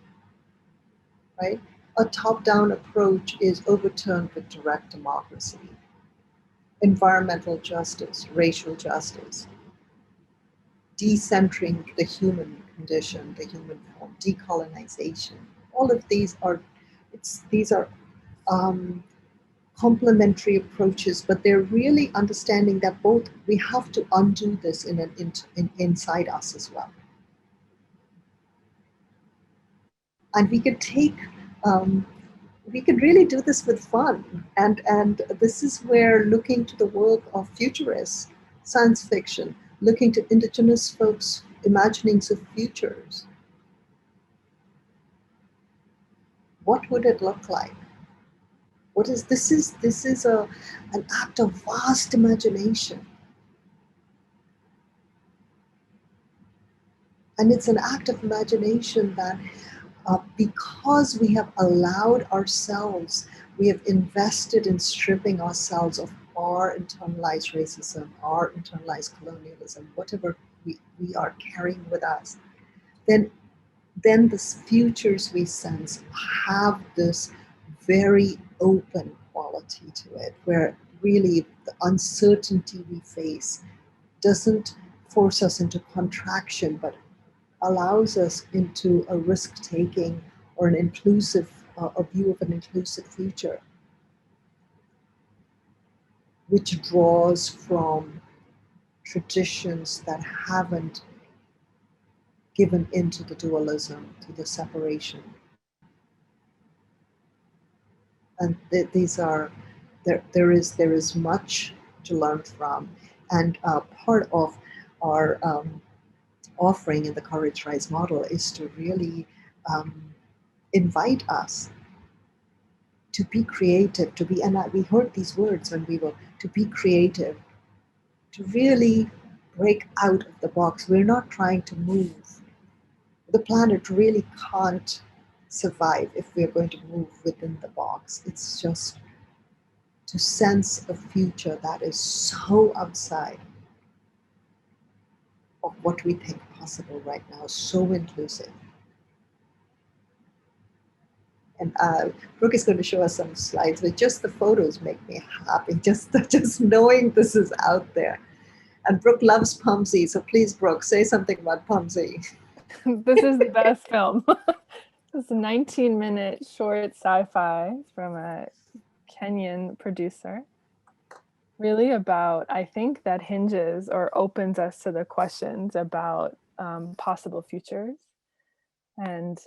right? A top-down approach is overturned with direct democracy, environmental justice, racial justice, decentering the human condition, the human form, decolonization. All of these are, complementary approaches, but they're really understanding that both we have to undo this inside us as well. And we could take, we could really do this with fun. And this is where looking to the work of futurists, science fiction, looking to indigenous folks' imaginings of futures. What would it look like? What is this? Is an act of vast imagination, and it's an act of imagination that, because we have allowed ourselves, we have invested in stripping ourselves of our internalized racism, our internalized colonialism, whatever we are carrying with us, then the futures we sense have this very open quality to it, where really the uncertainty we face doesn't force us into contraction, but allows us into a risk-taking or an inclusive, a view of an inclusive future, which draws from traditions that haven't given into the dualism, to the separation. And these are, there is much to learn from. And part of our offering in the Courage Rise model is to really invite us to be creative, to be, and we heard these words when we were, to be creative, to really break out of the box. We're not trying to move. The planet really can't survive if we're going to move within the box. It's just to sense a future that is so outside of what we think possible right now, so inclusive. And Brooke is going to show us some slides, but just the photos make me happy, just knowing this is out there. And Brooke loves Pumsy, so please, Brooke, say something about Pumsy. This is the best film. It's a 19-minute short sci-fi from a Kenyan producer. Really about, I think, that hinges or opens us to the questions about possible futures. And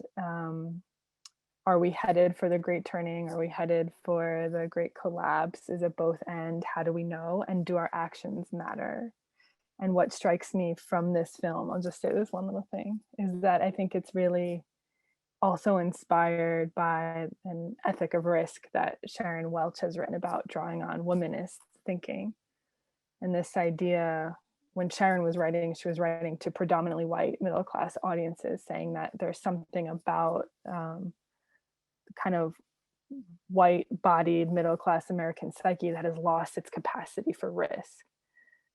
Are we headed for the great turning? Are we headed for the great collapse? Is it both and? How do we know? And do our actions matter? And what strikes me from this film, I'll just say this one little thing, is that I think it's really also inspired by an ethic of risk that Sharon Welch has written about, drawing on womanist thinking. And this idea, when Sharon was writing, she was writing to predominantly white middle-class audiences, saying that there's something about kind of white-bodied middle-class American psyche that has lost its capacity for risk,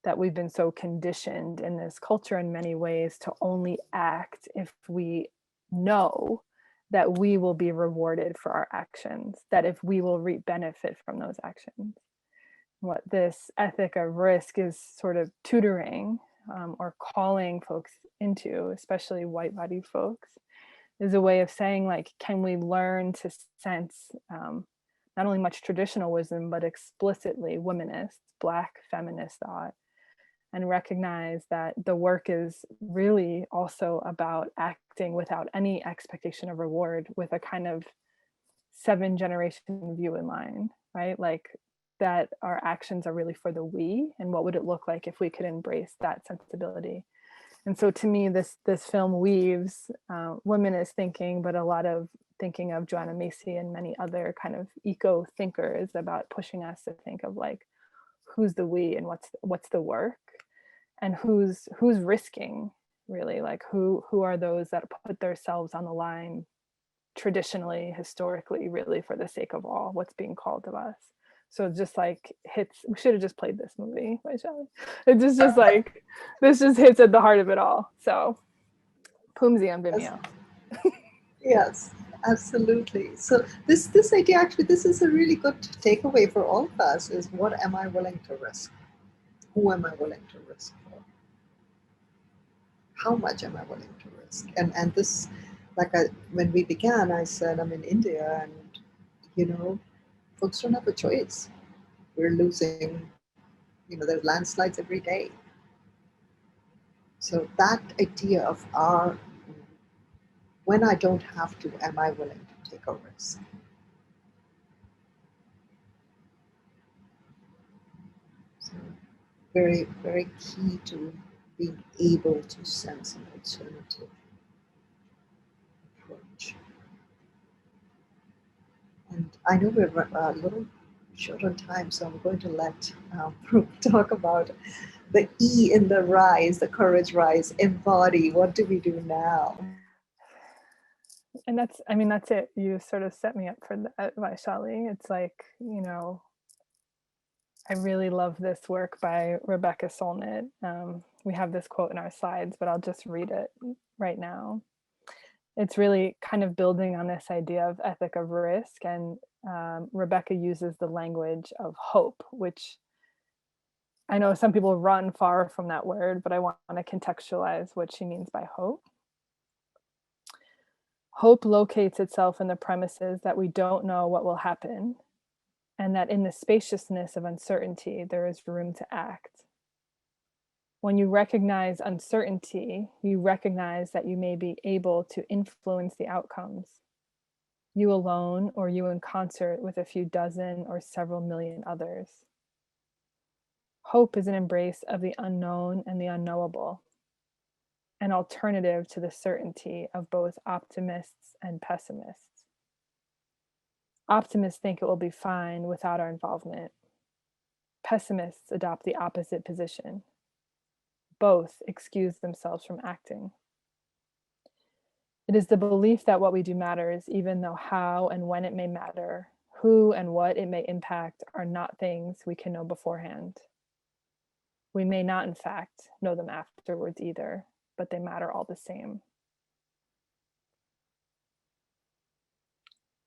that we've been so conditioned in this culture in many ways to only act if we know that we will be rewarded for our actions, that if we will reap benefit from those actions. What this ethic of risk is sort of tutoring or calling folks into, especially white-bodied folks, is a way of saying, like, can we learn to sense not only much traditional wisdom, but explicitly womanist, Black feminist thought, and recognize that the work is really also about acting without any expectation of reward, with a kind of 7-generation view in mind, right? Like, that our actions are really for the we, and what would it look like if we could embrace that sensibility. And so to me, this film weaves womanist thinking, but a lot of thinking of Joanna Macy and many other kind of eco thinkers, about pushing us to think of, like, who's the we and what's the work, and who's risking, really, like who are those that put themselves on the line traditionally, historically, really for the sake of all, what's being called of us. So it just like hits, we should have just played this movie, Vaishali. It just like, this just hits at the heart of it all. So Poomsy on Vimeo. Yes, absolutely. So this idea, actually, this is a really good takeaway for all of us, is what am I willing to risk? Who am I willing to risk for? How much am I willing to risk? And this, like when we began, I said, I'm in India, and folks don't have a choice. We're losing, there's landslides every day. So that idea of when I don't have to, am I willing to take a risk? So very, very key to being able to sense an alternative approach. And I know we're a little short on time, so I'm going to let Brooke talk about the E in the rise, the courage rise, embody. What do we do now? And that's it. You sort of set me up for that, Vaishali. It's like, I really love this work by Rebecca Solnit. We have this quote in our slides, but I'll just read it right now. It's really kind of building on this idea of ethic of risk. And Rebecca uses the language of hope, which I know some people run far from that word, but I want to contextualize what she means by hope. Hope locates itself in the premises that we don't know what will happen, and that in the spaciousness of uncertainty, there is room to act. When you recognize uncertainty, you recognize that you may be able to influence the outcomes, you alone or you in concert with a few dozen or several million others. Hope is an embrace of the unknown and the unknowable, an alternative to the certainty of both optimists and pessimists. Optimists think it will be fine without our involvement. Pessimists adopt the opposite position. Both excuse themselves from acting. It is the belief that what we do matters, even though how and when it may matter, who and what it may impact are not things we can know beforehand. We may not, in fact, know them afterwards either, but they matter all the same.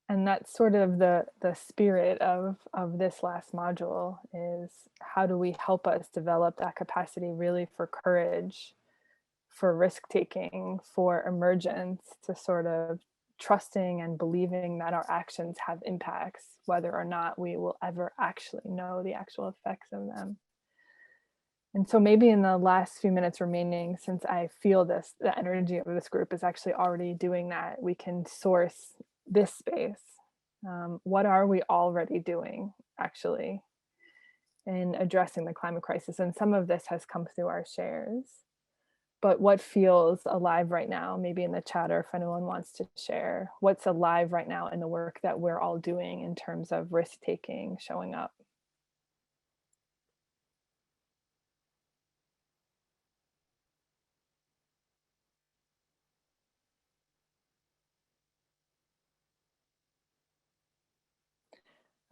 And that's sort of the spirit of this last module, is how do we help us develop that capacity really for courage, for risk-taking, for emergence, to sort of trusting and believing that our actions have impacts, whether or not we will ever actually know the actual effects of them. And so maybe in the last few minutes remaining, since I feel the energy of this group is actually already doing that, we can source this space. What are we already doing, actually, in addressing the climate crisis? And some of this has come through our shares. But what feels alive right now, maybe in the chat, or if anyone wants to share, what's alive right now in the work that we're all doing in terms of risk-taking, showing up?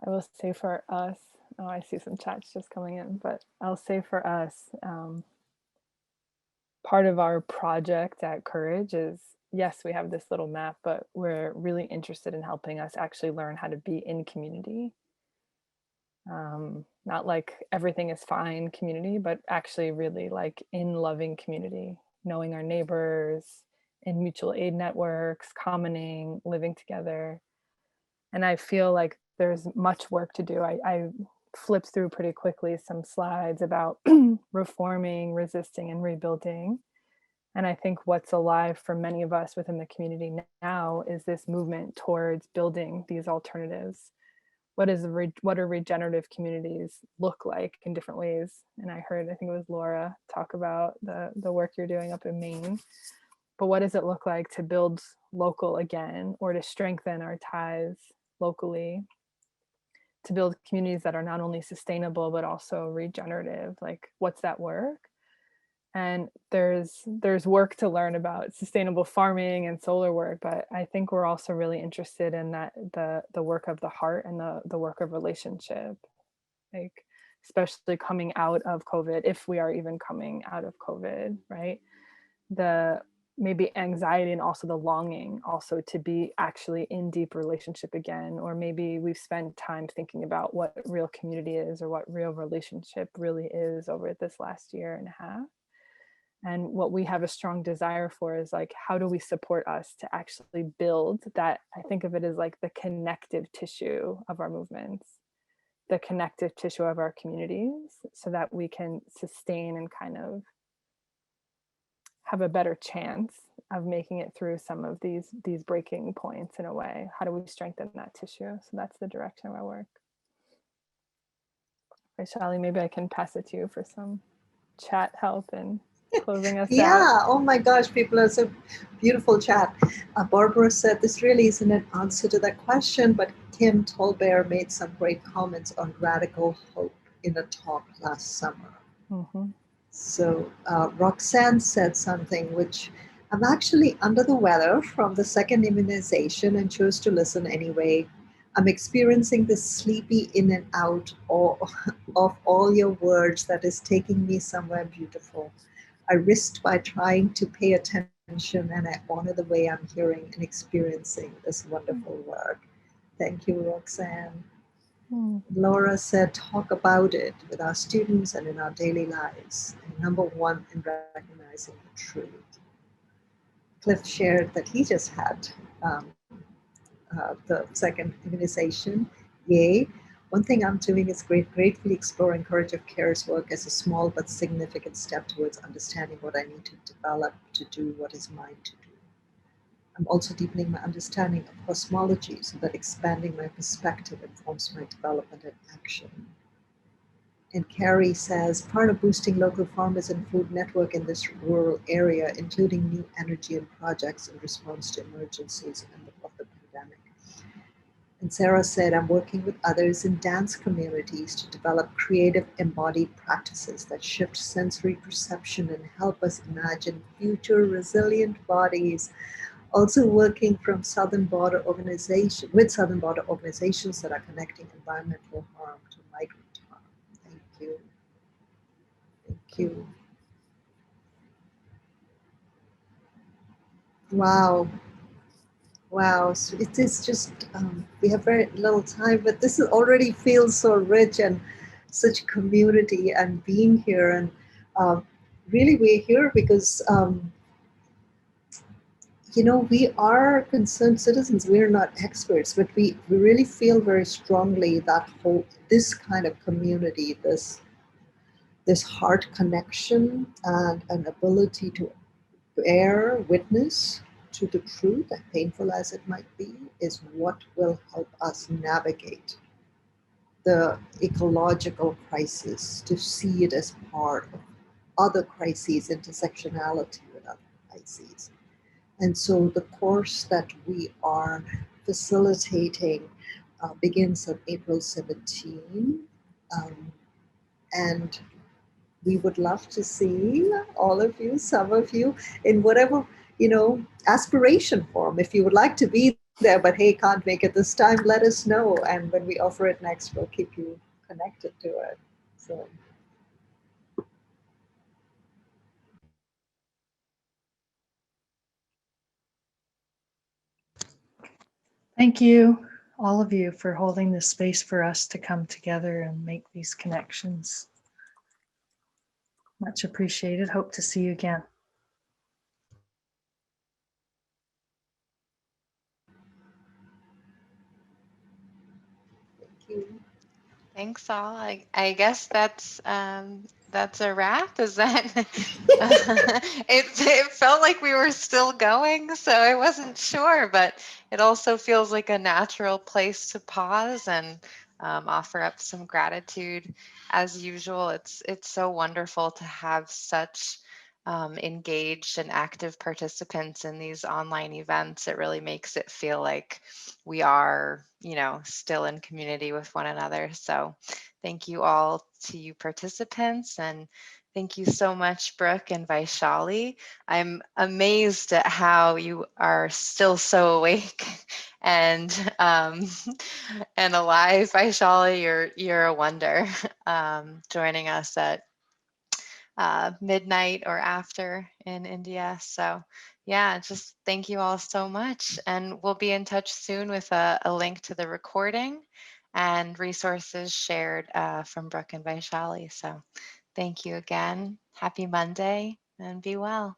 I will say for us, oh, I see some chats just coming in, but I'll say for us, part of our project at Courage is, yes, we have this little map, but we're really interested in helping us actually learn how to be in community. Not like everything is fine community, but actually really like in loving community, knowing our neighbors, in mutual aid networks, commoning, living together. And I feel like there's much work to do. I flipped through pretty quickly some slides about reforming, resisting, and rebuilding. And I think what's alive for many of us within the community now is this movement towards building these alternatives. What do regenerative communities look like in different ways? And I think it was Laura talk about the work you're doing up in Maine. But what does it look like to build local again, or to strengthen our ties locally, to build communities that are not only sustainable, but also regenerative? Like, what's that work? And there's work to learn about sustainable farming and solar work, but I think we're also really interested in that the work of the heart and the work of relationship, like especially coming out of COVID, if we are even coming out of COVID, right? The maybe anxiety and also the longing also to be actually in deep relationship again, or maybe we've spent time thinking about what real community is or what real relationship really is over this last year and a half. And what we have a strong desire for is like, how do we support us to actually build that? I think of it as like the connective tissue of our movements, the connective tissue of our communities, so that we can sustain and kind of have a better chance of making it through some of these breaking points in a way. How do we strengthen that tissue? So that's the direction of our work. Vaishali, maybe I can pass it to you for some chat help and closing us out. Yeah, oh my gosh, people are so beautiful chat. Barbara said this really isn't an answer to that question, but Kim Tolbear made some great comments on radical hope in a talk last summer. Mm-hmm. So Roxanne said something which I'm actually under the weather from the second immunization and chose to listen anyway. I'm experiencing this sleepy in and out of all your words that is taking me somewhere beautiful. I risked by trying to pay attention, and I honor the way I'm hearing and experiencing this wonderful work. Thank you, Roxanne. Laura said, talk about it with our students and in our daily lives. And number one, in recognizing the truth. Cliff shared that he just had the second immunization. Yay. One thing I'm doing is gratefully exploring Courage of Care's work as a small but significant step towards understanding what I need to develop to do what is mine to do. I'm also deepening my understanding of cosmology so that expanding my perspective informs my development and action. And Carrie says, part of boosting local farmers and food network in this rural area, including new energy and projects in response to emergencies and of the pandemic. And Sarah said, I'm working with others in dance communities to develop creative embodied practices that shift sensory perception and help us imagine future resilient bodies. Also working from Southern Border Organization, with Southern Border organizations that are connecting environmental harm to migrant harm. Thank you. Thank you. Wow. Wow, so it is just, we have very little time, but this already feels so rich and such community and being here. And really we're here because, you know, we are concerned citizens. We're not experts, but we really feel very strongly that this kind of community, this heart connection and an ability to bear witness to the truth, as painful as it might be, is what will help us navigate the ecological crisis, to see it as part of other crises, intersectionality with other crises. And so the course that we are facilitating begins on April 17. And we would love to see all of you, some of you, in whatever, aspiration form. If you would like to be there, but hey, can't make it this time, let us know. And when we offer it next, we'll keep you connected to it. So. Thank you, all of you, for holding this space for us to come together and make these connections. Much appreciated. Hope to see you again. Thank you. Thanks all. I guess that's a wrap. Is that it felt like we were still going, so I wasn't sure, but it also feels like a natural place to pause and offer up some gratitude. As usual, it's so wonderful to have such engaged and active participants in these online events. It really makes it feel like we are, still in community with one another. So thank you all to you participants, and thank you so much, Brooke and Vaishali. I'm amazed at how you are still so awake and alive. Vaishali, you're a wonder, joining us at midnight or after in India. So yeah, just thank you all so much. And we'll be in touch soon with a link to the recording and resources shared from Brooke and Vaishali. So thank you again. Happy Monday and be well.